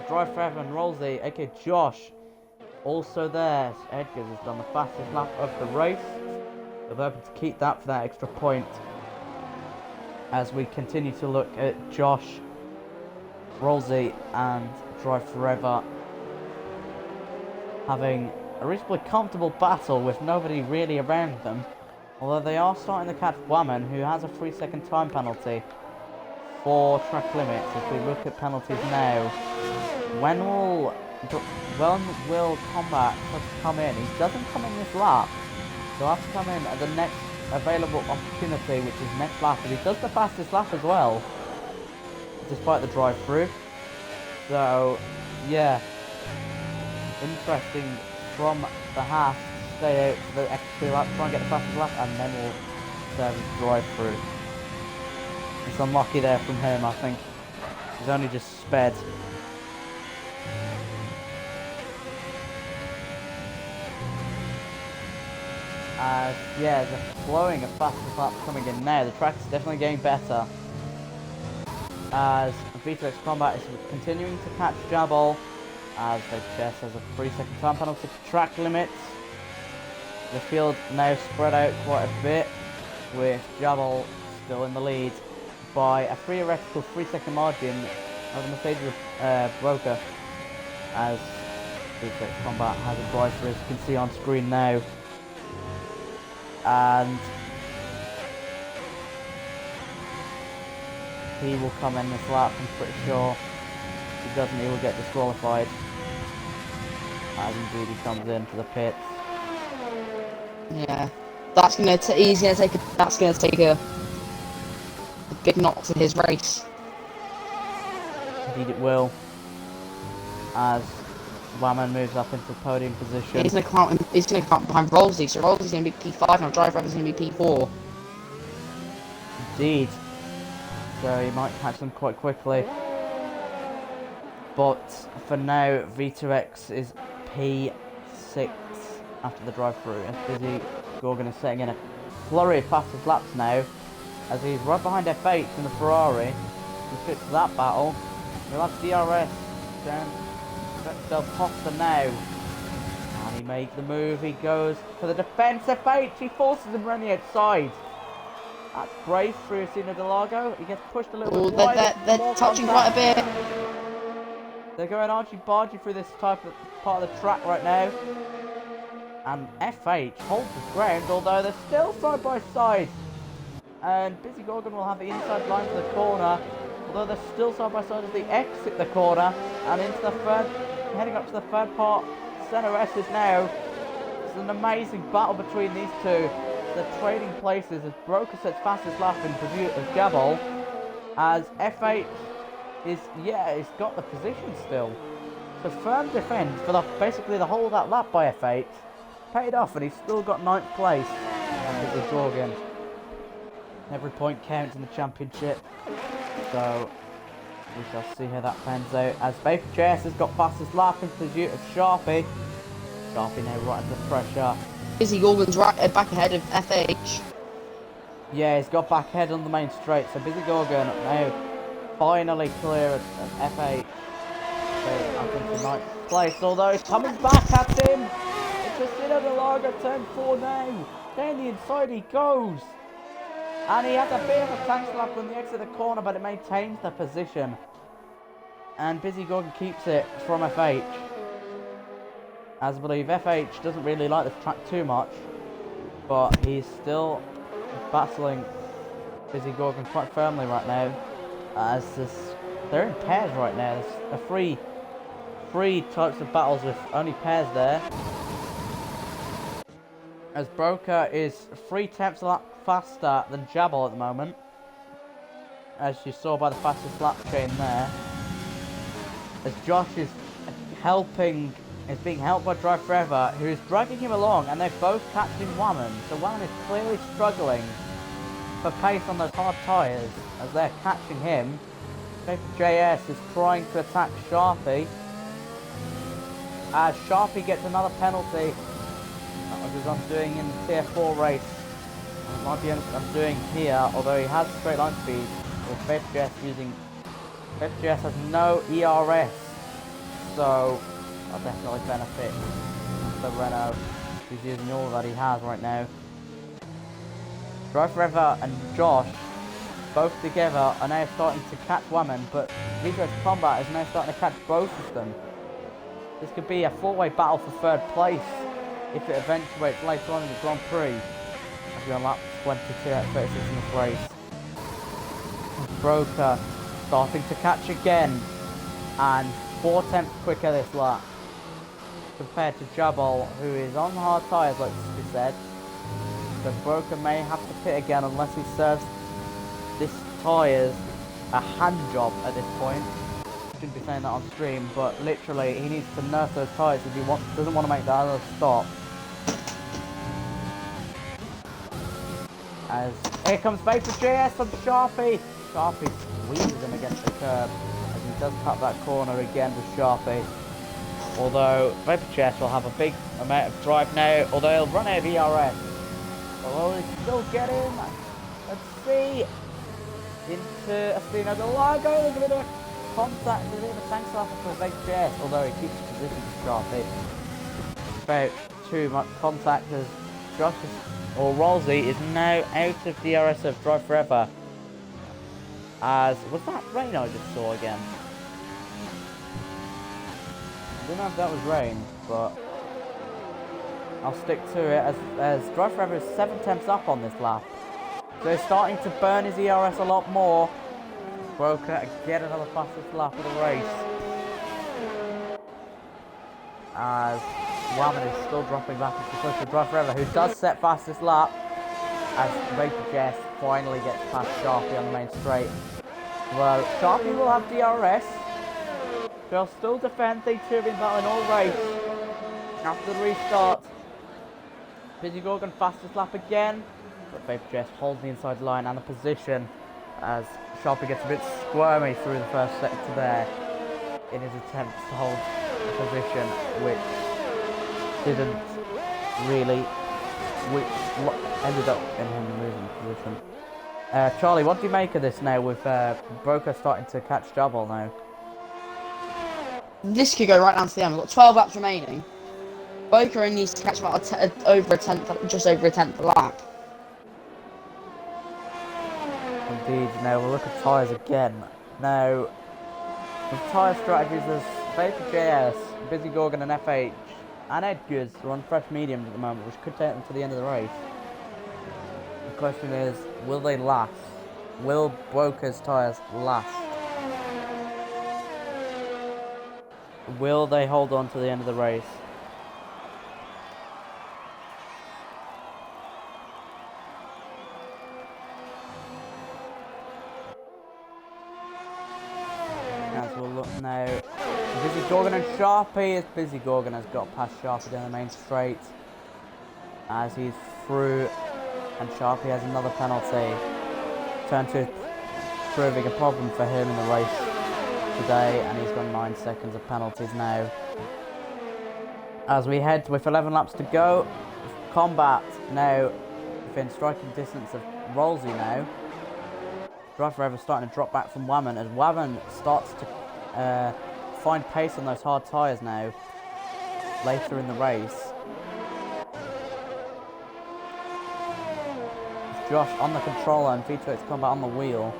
Drive Forever and Rolsey, aka Josh, also there. Edgars has done the fastest lap of the race. They're hoping to keep that for that extra point as we continue to look at Josh, Rolsey and Drive Forever having a reasonably comfortable battle with nobody really around them, although they are starting to catch Woman, who has a 3-second time penalty for track limits. If we look at penalties now, when will Combat come in? He doesn't come in this lap, so he'll have to come in at the next available opportunity, which is next lap, and he does the fastest lap as well, despite the drive-through. So yeah, interesting from the Haas to stay out for the extra 2 laps, try and get the fastest lap, and then we'll serve his drive-through. It's unlucky there from him, I think. He's only just sped. Yeah, the flowing of fastest laps coming in now. The track's definitely getting better. As V2X Combat is continuing to catch Jabal, as V2X has a 3-second time penalty for track limits. The field now spread out quite a bit, with Jabal still in the lead by a theoretical 3-second margin of the Mercedes Broker, as V2X Combat has a drive-through, as you can see on screen now. And he will come in this lap, I'm pretty sure. If he doesn't, he will get disqualified. As indeed he comes into the pits. Yeah, that's gonna take a big knock to his race. Indeed it will. As Whammon moves up into the podium position. He's gonna come out behind Rolsey, so Rolsey's gonna be P5 and Drive Forever's gonna be P4. Indeed. So he might catch them quite quickly. But for now, V2X is P6 after the drive-through. As Busy Gorgon is setting in a flurry of fastest laps now, as he's right behind F8 in the Ferrari. He fits that battle. He'll have DRS down Del Costa now. And he makes the move, he goes for the defence. F8, he forces him around the outside. That's brave through Sino Delago. He gets pushed a little bit wide. They're touching quite a bit. They're going argy-bargy through this type of part of the track right now. And FH holds the ground, although they're still side by side. And Busy Gorgon will have the inside line to the corner, although they're still side by side as they exit the corner and into the third, heading up to the third part. Center S is now. It's an amazing battle between these two. They're trading places as Broker sets fastest lap in pursuit of Jabal, as FH is, he's got the position still. So firm defense for basically the whole of that lap by FH. Paid off, and he's still got 9th place. And Busy Gorgon. Every point counts in the championship. So we shall see how that pans out. As Vapor JS has got fastest lap in pursuit of Sharpie. Sharpie now right under pressure. Busy Gorgon's right back ahead of FH. Yeah, he's got back ahead on the main straight. So Busy Gorgon now finally clear of FH. So up into 9th place. Although he's coming back at him. It's a Sinner de Largo turn 4 now. Down the inside he goes. And he has a bit of a tank slap on the exit of the corner, but it maintains the position. And Busy Gorgon keeps it from FH. As I believe FH doesn't really like this track too much, but he's still battling Busy Gorgon quite firmly right now. As they're in pairs right now. There's a three types of battles with only pairs there. As Broker is 3/10 a lap faster than Jabal at the moment, as you saw by the fastest lap chain there. As Josh is being helped by Drive Forever, who is dragging him along, and they're both catching Whammon. So Whammon is clearly struggling for pace on those hard tyres as they're catching him. JS is trying to attack Sharpie, as Sharpie gets another penalty. That was undoing in the tier 4 race. It might be undoing here, although he has straight line speed. With VaporJS has no ERS, so that'll definitely benefit the Renault. He's using all that he has right now. Drive Forever and Josh, both together, are now starting to catch Whammon, but V2 Combat is now starting to catch both of them. This could be a 4-way battle for 3rd place if it eventuates later on in the Grand Prix. As we're on lap 22 at 36 in this race. Broker starting to catch again, and 4/10 quicker this lap compared to Jabal, who is on hard tyres like we said. So Broker may have to pit again unless he serves this tyres a hand job at this point. Shouldn't be saying that on stream, but literally he needs to nurse those tyres if he doesn't want to make that other stop. As here comes VaporJS from Sharpie. Sharpie squeezes him against the curb as he does cut that corner again with Sharpie. Although VaporJS will have a big amount of drive now, although he'll run out of ERS. Although he can still get in. Let's see. Into Espino de Largo. There's a bit of a contact, a bit of a tank slap for VaporJS, although he keeps his position to Sharpie. About too much contact as Josh or Rolsey is now out of DRS of Drive Forever. As was that rain I just saw again? I don't know if that was rain, but I'll stick to it as Drive Forever is 7/10 up on this lap. So he's starting to burn his ERS a lot more. Broker again another fastest lap of the race. As Whammon is still dropping back into push for Drive Forever, who does set fastest lap as VaporJS finally gets past Sharpie on the main straight. Well, Sharpie will have DRS. They'll still defend. They two have been battling all race. After the restart, Busy Gorgon fastest lap again, but VaporJS holds the inside line and the position as Sharpie gets a bit squirmy through the first sector there in his attempts to hold the position, which ended up in him losing the position. Charlie, what do you make of this now with Broker starting to catch Jabal now? This could go right down to the end. We've got 12 laps remaining. Broker only needs to catch about just over a tenth a lap. Indeed. Now we'll look at tyres again. Now, with tyre strategies, as VPJS, Busy Gorgon and FH and Edgar's are on fresh mediums at the moment, which could take them to the end of the race. The question is, will they last? Will Broker's tyres last? Will they hold on to the end of the race? As we'll look now, Busy Gorgon and Sharpie, as Busy Gorgon has got past Sharpie down the main straight as he's through, and Sharpie has another penalty. Turn 2 proving a problem for him in the race today, and he's got 9 seconds of penalties now. As we head with 11 laps to go, Combat now within striking distance of Rolsey now. Drive Forever starting to drop back from Whammon as Whammon starts to find pace on those hard tyres now later in the race. Josh on the controller and V2X Combat on the wheel.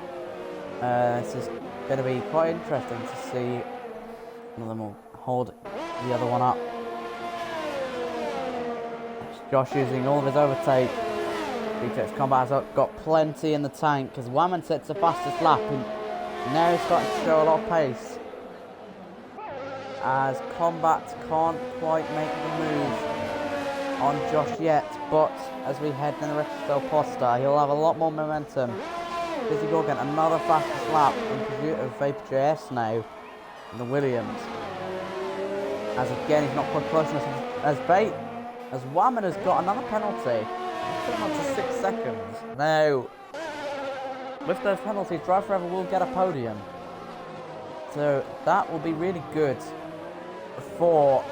This is going to be quite interesting to see. One of them will hold the other one up. Josh using all of his overtake. V2X Combat has got plenty in the tank as Whammon sets the fastest lap and now he's starting to show a lot of pace. As Combat can't quite make the move on Josh yet, but as we head in the Resto Posta, he'll have a lot more momentum. Busy Gorgon another fastest lap in pursuit of VaporJS now in the Williams. As again he's not quite close enough as Bait, as Whammon has got another penalty. He's coming up to 6 seconds. Now, with those penalties, Drive Forever will get a podium. So that will be really good for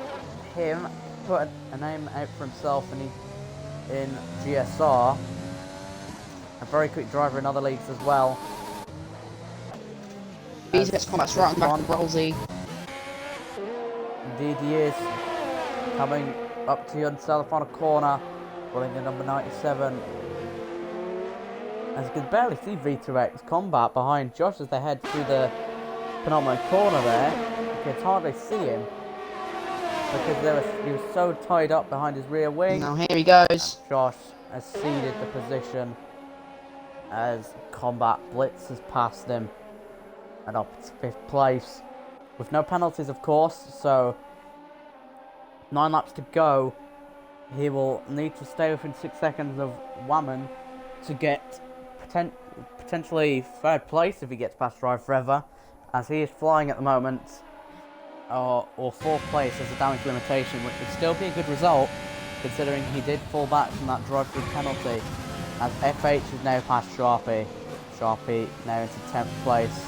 him. Put a name out for himself in GSR. A very quick driver in other leagues as well. V2X Combat's right on the back of Rolsey. Indeed he is. Coming up to you on the final corner. Running the number 97. As you can barely see V2X Combat behind Josh as they head through the penultimate corner there. You can hardly see him because he was so tied up behind his rear wing. Now here he goes. And Josh has ceded the position as Combat blitzes past him and up to 5th place. With no penalties, of course, so 9 laps to go. He will need to stay within 6 seconds of Whammon to get potentially 3rd place if he gets past Drive Forever, as he is flying at the moment, or 4th place as a damage limitation, which would still be a good result considering he did fall back from that drive-through penalty. As FH is now past Sharpie. Sharpie now into 10th place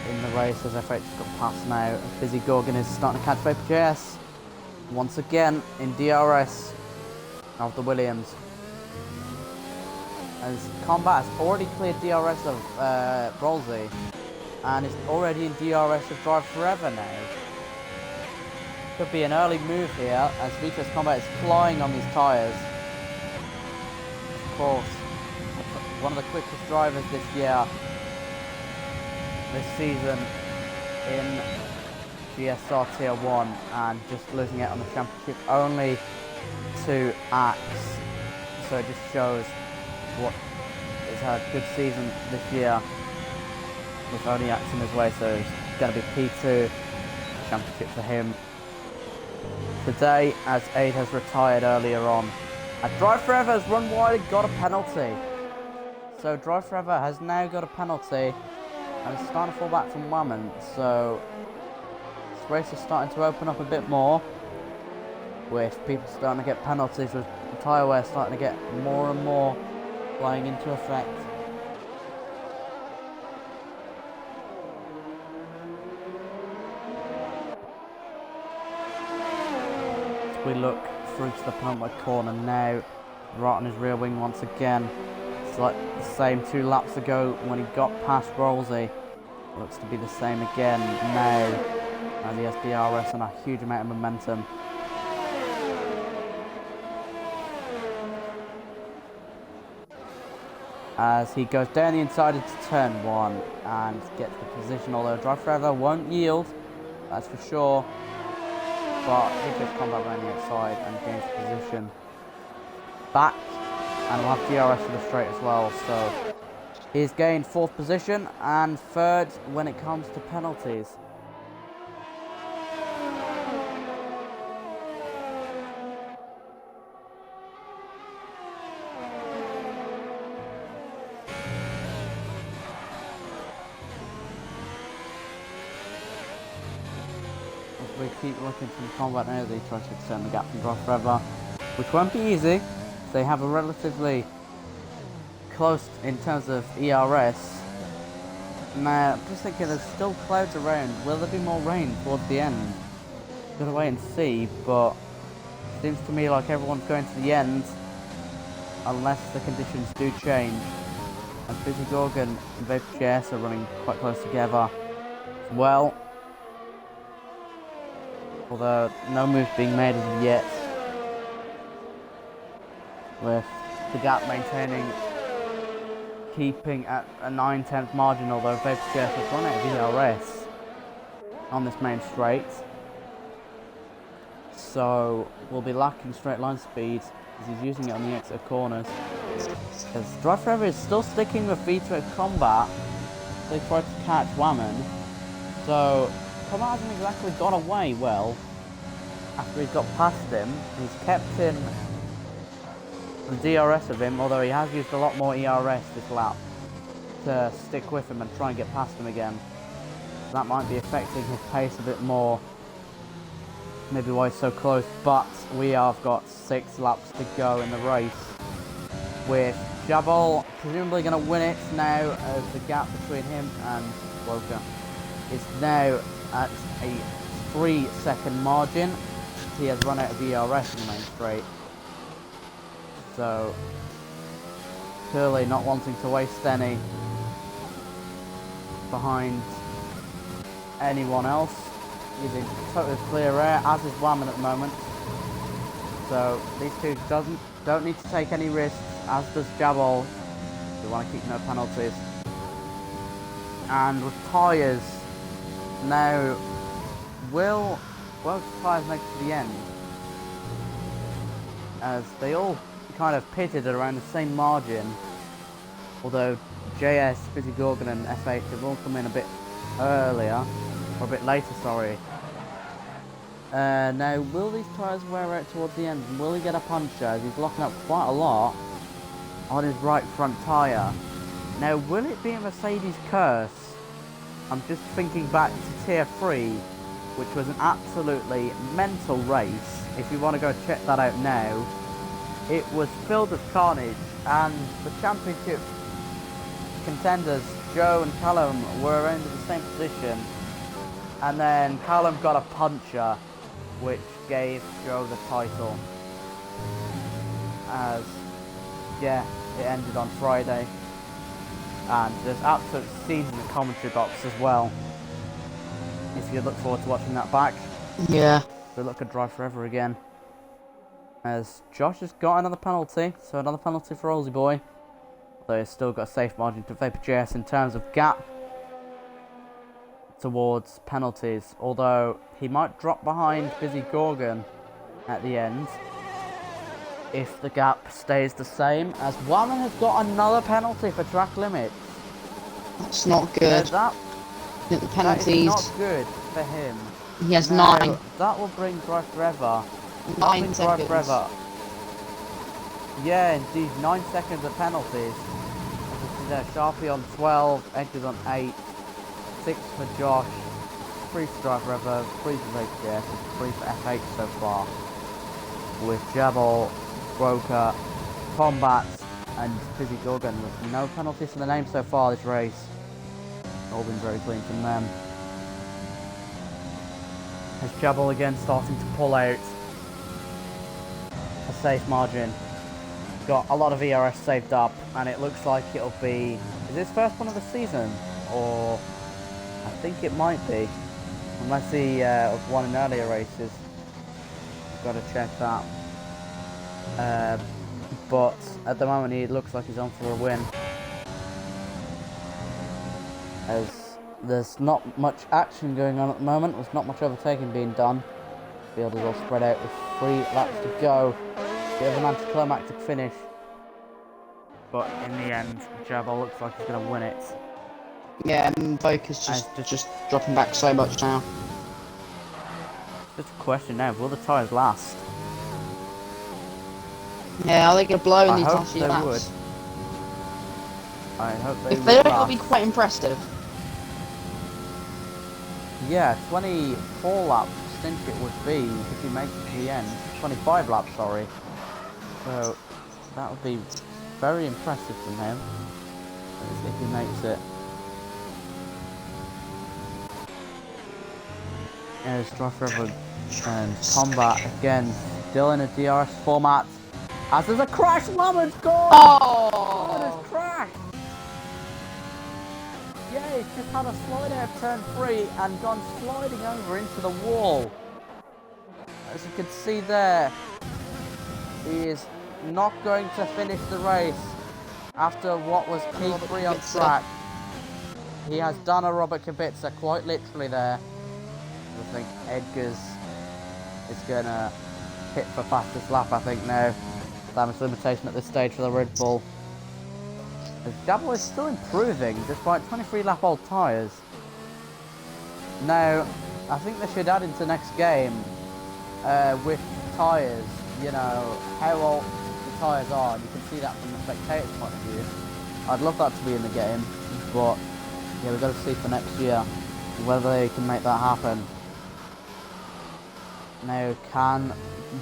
in the race as FH has got past now. Busy Gorgon is starting to catch VaporJS once again in DRS of the Williams. As Combat has already cleared DRS of Rolsey and is already in DRS of Drive Forever now. Could be an early move here as V2X Combat is flying on these tyres. Of course, one of the quickest drivers this year, this season in GSR Tier 1, and just losing out on the championship only to Axe. So it just shows what has had a good season this year with only Axe in his way, so it's going to be P2 championship for him today, as Ade has retired earlier on. And Drive Forever has run wide and got a penalty. So Drive Forever has now got a penalty and it's starting to fall back from Whammon, so this race is starting to open up a bit more with people starting to get penalties, with the tyre wear starting to get more and more flying into effect. As we look through to the penultimate corner now, right on his rear wing once again. It's like the same 2 laps ago when he got past Rolsey. Looks to be the same again now as he has DRS and a huge amount of momentum. as he goes down the inside into turn 1 and gets the position, although Drive Forever won't yield, that's for sure. But he just comes up around the outside and gains position back, and we'll have DRS for the straight as well. So he's gained 4th position and 3rd when it comes to penalties. We keep looking from combat now, they try to extend the gap from Drive Forever, which won't be easy. They have a relatively close in terms of ERS. Now, I'm just thinking there's still clouds around. Will there be more rain towards the end? Gotta wait and see, but it seems to me like everyone's going to the end unless the conditions do change. And Busy Gorgon and V2 are running quite close together as well. Although no moves being made as of yet, with the gap keeping at a 9/10 margin, although V2 has run out of ERS on this main straight. So we'll be lacking straight line speed as he's using it on the exit corners. Because Drive Forever is still sticking with V2 at combat, so he tried to catch Whammon. So Combat hasn't exactly got away well after he's got past him. He's kept him the DRS of him, although he has used a lot more ERS this lap to stick with him and try and get past him again. So that might be affecting his pace a bit more. Maybe why he's so close, but we have got 6 laps to go in the race, with Jabal presumably going to win it now, as the gap between him and Woka is now at a 3-second margin. He has run out of ERS in the main straight, so clearly not wanting to waste any behind anyone else. He's in totally clear air, as is Whammon at the moment. So these two don't need to take any risks, as does Jabal. We want to keep no penalties. And with tyres now, will both tyres make it to the end? As they all kind of pitted at around the same margin, although JS, Busy Gorgon and F8 have all come in a bit earlier, or a bit later, sorry. Now, will these tyres wear out towards the end? And will he get a puncher, as he's locking up quite a lot on his right front tyre? Now, will it be a Mercedes curse? I'm just thinking back to Tier 3, which was an absolutely mental race. If you want to go check that out now, it was filled with carnage, and the championship contenders, Joe and Callum, were in the same position, and then Callum got a puncher, which gave Joe the title. As, yeah, it ended on Friday, and there's absolute scenes in the commentary box as well, if you look forward to watching that back. Yeah. We look at Drive Forever again, as Josh has got another penalty, so another penalty for Aussie Boy, although he's still got a safe margin to V2 in terms of gap towards penalties, although he might drop behind Busy Gorgon at the end if the gap stays the same, as Whammon has got another penalty for track limits. That's not good. That The penalties. is not good for him. He has Now, 9. that will bring Drive Forever. 9 seconds. Yeah, indeed, 9 seconds of penalties. As you see there, Sharpie on 12, Edges on 8, 6 for Josh, 3 for Drive Forever, 3 for V2, 3 for F8 so far. With Jabal, Broker, Combat, and Busy Gorgon with no penalties for the name so far this race. All been very clean from them. As Jabal again starting to pull out a safe margin. Got a lot of ERS saved up, and it looks like it'll be... Is this first one of the season? Or... I think it might be. Unless he won in earlier races. Got to check that. But at the moment he looks like he's on for a win. as there's not much action going on at the moment. There's not much overtaking being done. The field is all spread out with 3 laps to go. Bit of an anticlimactic finish. But in the end, Jabba looks like he's going to win it. Yeah, and Focus just dropping back so much now. Just a question now, will the tyres last? Yeah, are they going to blow in I these hope last few they laps? would. I hope they If they would don't, it'll last. be quite impressive. Yeah, 24 laps I think it would be if he makes it to the end. 25 laps, sorry. So that would be very impressive from him if he makes it. There's Drive Forever and Combat again, still in a DRS format. As there's a crash, Lemmon's gone! Oh! Lemon has crashed! Yeah, he's just had a slide out of turn 3 and gone sliding over into the wall. As you can see there, he is not going to finish the race after what was P3 on track. He has done a Robert Kubica, quite literally there. I think Edgar's is going to hit for fastest lap, I think, now. Damage limitation at this stage for the Red Bull. Jabba is still improving, despite 23 lap old tyres. Now, I think they should add into next game, with tyres, you know, how old the tyres are. And you can see that from the spectator's point of view. I'd love that to be in the game, but yeah, we've got to see for next year whether they can make that happen. Now, can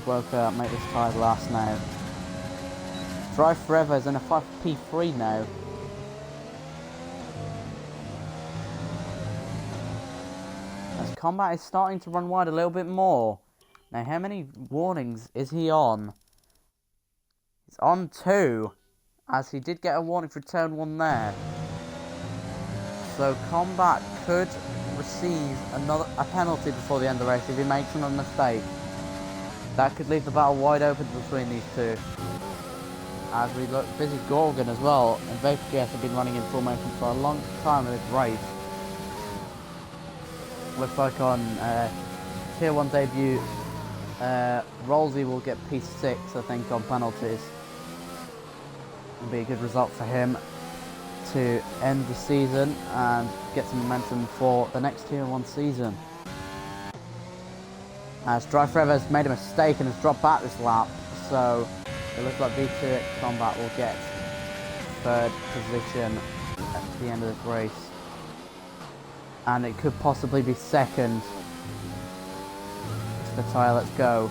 Boca make this tyre last now? Drive Forever is in a 5P3 now. As Combat is starting to run wide a little bit more. Now, how many warnings is he on? He's on 2, as he did get a warning for turn 1 there. So Combat could receive a penalty before the end of the race if he makes another mistake. That could leave the battle wide open between these two. As we look, Busy Gorgon as well, and V2 have been running in formation for a long time in this race. Looks like on Tier 1 debut, Rolsey will get P6, I think, on penalties. It'll be a good result for him to end the season and get some momentum for the next Tier 1 season. As Drive Forever has made a mistake and has dropped back this lap, so it looks like V2 Combat will get 3rd position at the end of this race. And it could possibly be 2nd. It's the tyre, let's go.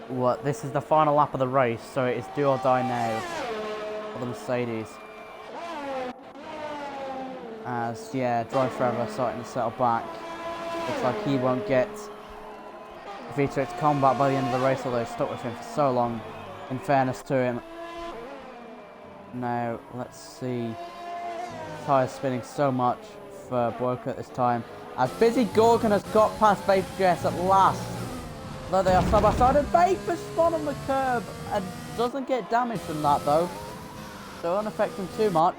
What? This is the final lap of the race, so it is do or die now for the Mercedes. As, yeah, Drive Forever starting to settle back. Looks like he won't get V2 Combat by the end of the race, although he's stuck with him for so long, in fairness to him. Now, let's see. Tyres spinning so much for Boyka at this time. As Busy Gorgon has got past V2 at last. Though they are side by side, and Vapor spun on the curb and doesn't get damage from that though. So it won't affect him too much.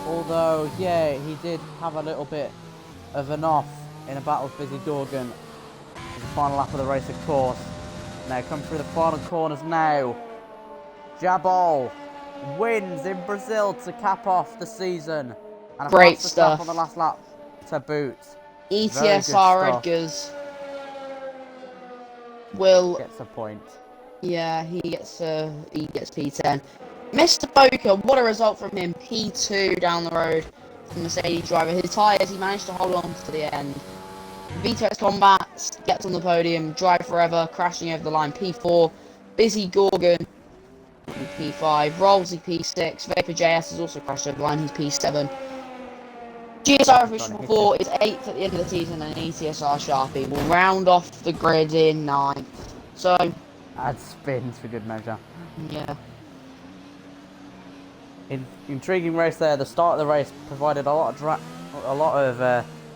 Although, yeah, he did have a little bit of an off in a battle with Busy Gorgon. The final lap of the race, of course. Now come through the final corners now. Jabal wins in Brazil to cap off the season. And a Great fastest stuff. lap on the last lap to boot. ETSR Edgars will Gets a point. Yeah, he gets P10. Mr. Boca, what a result from him. P2 down the road from Mercedes driver. His tyres, he managed to hold on to the end. V2 Combat gets on the podium. Drive Forever crashing over the line. P4. Busy Gorgon P5. Rolsey P6. Vapor JS has also crashed over the line. He's P7. GSR official 4 is 8th at the end of the season, and ETSR Sharpie will round off the grid in 9th. So, Add spins for good measure. yeah. Intriguing race there. The start of the race provided a lot of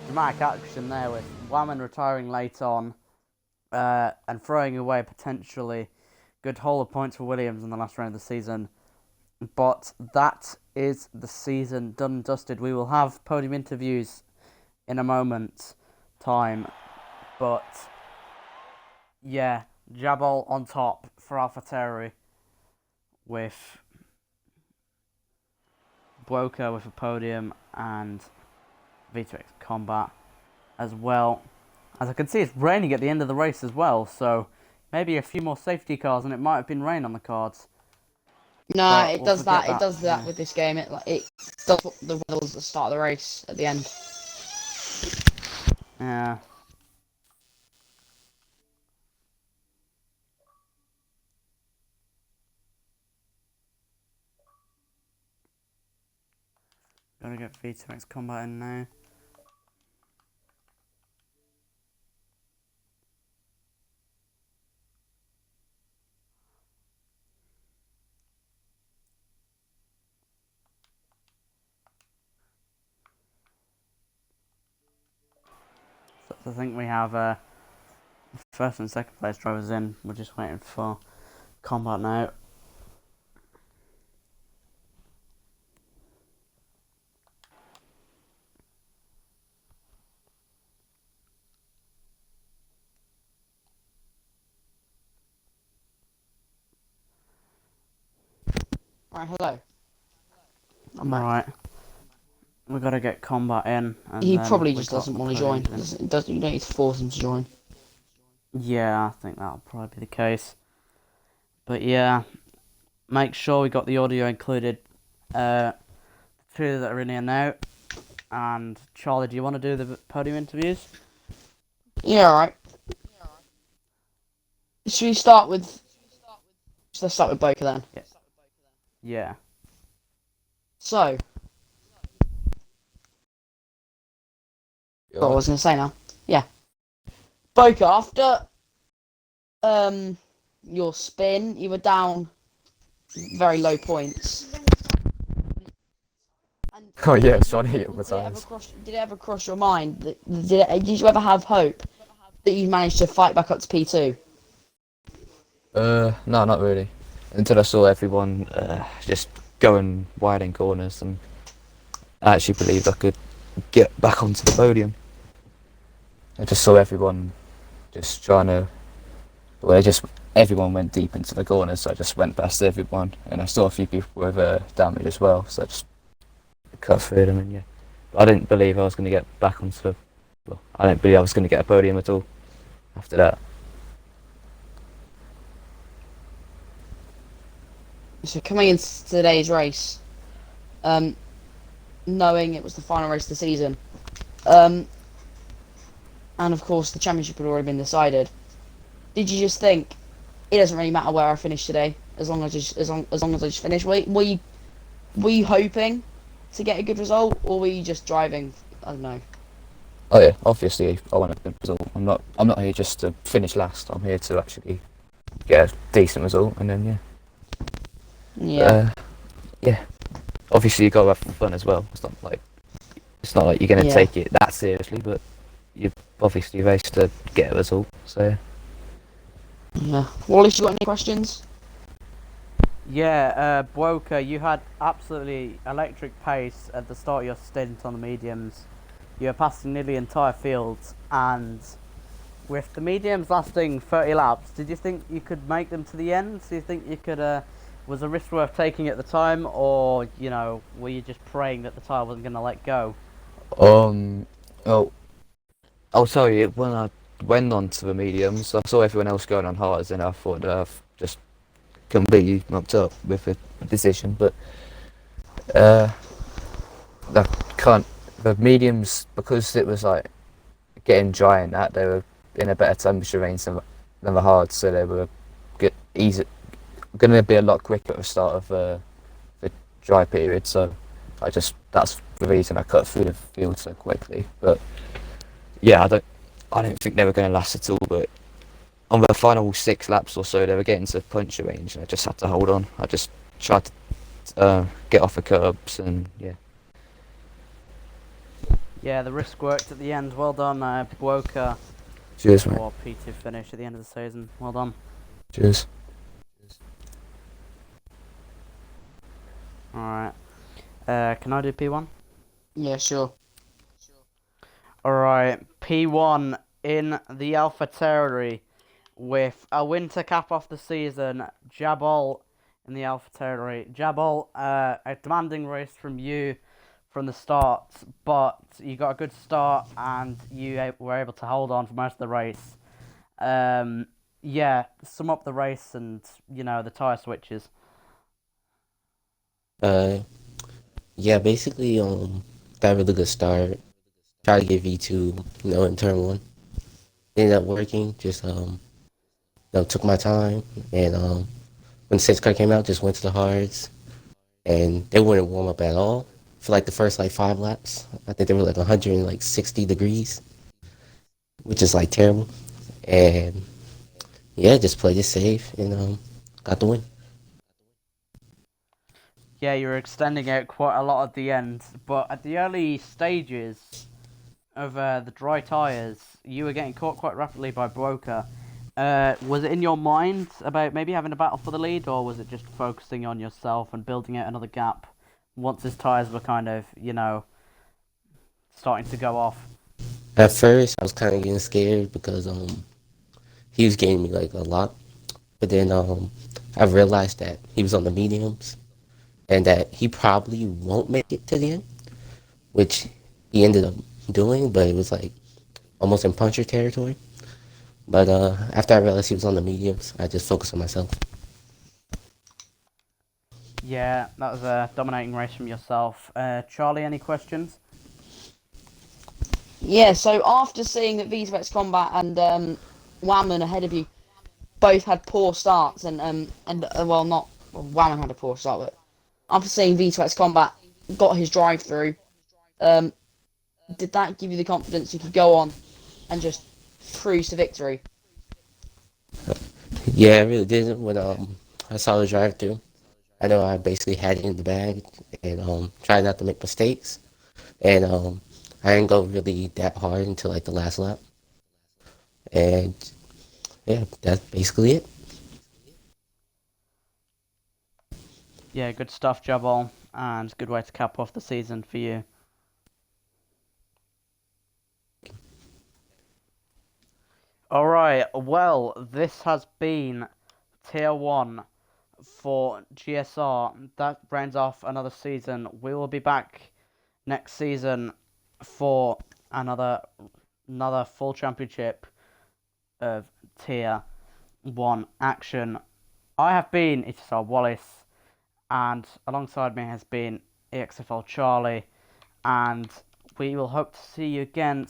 dramatic action there, with Whammon retiring late on and throwing away potentially good hole of points for Williams in the last round of the season. But that is the season done and dusted. We will have podium interviews in a moment's time. But yeah, Jabal on top for AlphaTauri with Buoka with a podium and V2X Combat as well. As I can see, it's raining at the end of the race as well, so maybe a few more safety cars, and it might have been rain on the cards. Nah, But it we'll does forget that. It does that yeah. with this game. It does what the weather was at the start of the race at the end. Yeah. Gotta get V2X Combat in now. So I think we have first and second place drivers in. We're just waiting for Combat now. Right, hello. I'm back. Right. We gotta get Combat in. And He then probably we just got doesn't the want to join. podiums in. You don't need to force him to join. Yeah, I think that'll probably be the case. But yeah, make sure we got the audio included. The two that are in here now. And Charlie, do you want to do the podium interviews? Yeah, alright. Should we start with... Let's start with Boca then. Yeah. So... What I was going to say now. Yeah. Boca, after your spin, you were down very low points. And Oh yeah, it's trying to hit it with times. did it ever cross your mind that did you ever have hope that you managed to fight back up to P2? No, not really. Until I saw everyone just going wide in corners, and I actually believed I could get back onto the podium. I just saw everyone just trying to. Well, everyone went deep into the corners, so I just went past everyone, and I saw a few people with damage as well, so I just cut through them, and yeah. But I didn't believe I was going to get back onto the. Well, I didn't believe I was going to get a podium at all after that. So coming into today's race, knowing it was the final race of the season, and of course the championship had already been decided, did you just think it doesn't really matter where I finish today, as long as I just finish? Were you hoping to get a good result, or were you just driving? I don't know. Oh yeah, obviously I want a good result. I'm not here just to finish last. I'm here to actually get a decent result, and then Yeah. yeah. Obviously you gotta have fun as well. It's not like you're gonna Yeah. take it that seriously, but you obviously race to get a result. So Yeah. Wallace, you got any questions? Yeah, Buoka, you had absolutely electric pace at the start of your stint on the mediums. You were passing nearly the entire field, and with the mediums lasting 30 laps, did you think you could make them to the end? Do you think you could, was the risk worth taking at the time, or, were you just praying that the tyre wasn't going to let go? well, I'll tell you, when I went on to the mediums, I saw everyone else going on hards, and I thought that I've just completely knocked up with a decision, but I can't. The mediums, because it was like getting dry and that, they were in a better temperature range than the hards, so they were going to be a lot quicker at the start of the dry period. So that's the reason I cut through the field so quickly. But yeah, I don't think they were going to last at all. But on the final 6 laps or so, they were getting to puncture range, and I just had to hold on. I just tried to get off the curbs, and yeah. Yeah, the risk worked at the end. Well done, Buoka. Cheers, mate. For P2 finish at the end of the season. Well done. Cheers. Alright. Can I do P1? Yeah, sure. Alright, P1 in the Alpha territory with a win to cap off the season. Jabal in the Alpha territory. Jabal, a demanding race from you from the start, but you got a good start and you were able to hold on for most of the race. Yeah, sum up the race and, the tyre switches. Uh, yeah, basically, got a really good start. Tried to get V2, in turn one. Ended up working. Just took my time, and when the safety car came out, just went to the hards, and they wouldn't warm up at all for like the first like 5 laps. I think they were like 160 degrees, which is like terrible. And yeah, just played it safe and got the win. Yeah, you were extending out quite a lot at the end, but at the early stages of the dry tyres, you were getting caught quite rapidly by Broker. Was it in your mind about maybe having a battle for the lead, or was it just focusing on yourself and building out another gap once his tyres were kind of, starting to go off? At first, I was kind of getting scared because he was gaining me like a lot, but then I realized that he was on the mediums and that he probably won't make it to the end, which he ended up doing, but it was like almost in puncher territory. But after I realized he was on the mediums, I just focused on myself. Yeah, that was a dominating race from yourself. Charlie, any questions? Yeah, so after seeing that V2X Combat and Whammon ahead of you both had poor starts, Whammon had a poor start, but after seeing V2X Combat got his drive through, did that give you the confidence you could go on and just cruise to victory? Yeah, I really didn't when I saw the drive through. I know I basically had it in the bag and tried not to make mistakes. And I didn't go really that hard until like the last lap. And yeah, that's basically it. Yeah, good stuff, Jabal, and good way to cap off the season for you. Alright, well, this has been Tier 1 for GSR. That rounds off another season. We will be back next season for another full championship of Tier 1 action. I have been ETSR Wallace, and alongside me has been EXFL Charlie, and we will hope to see you again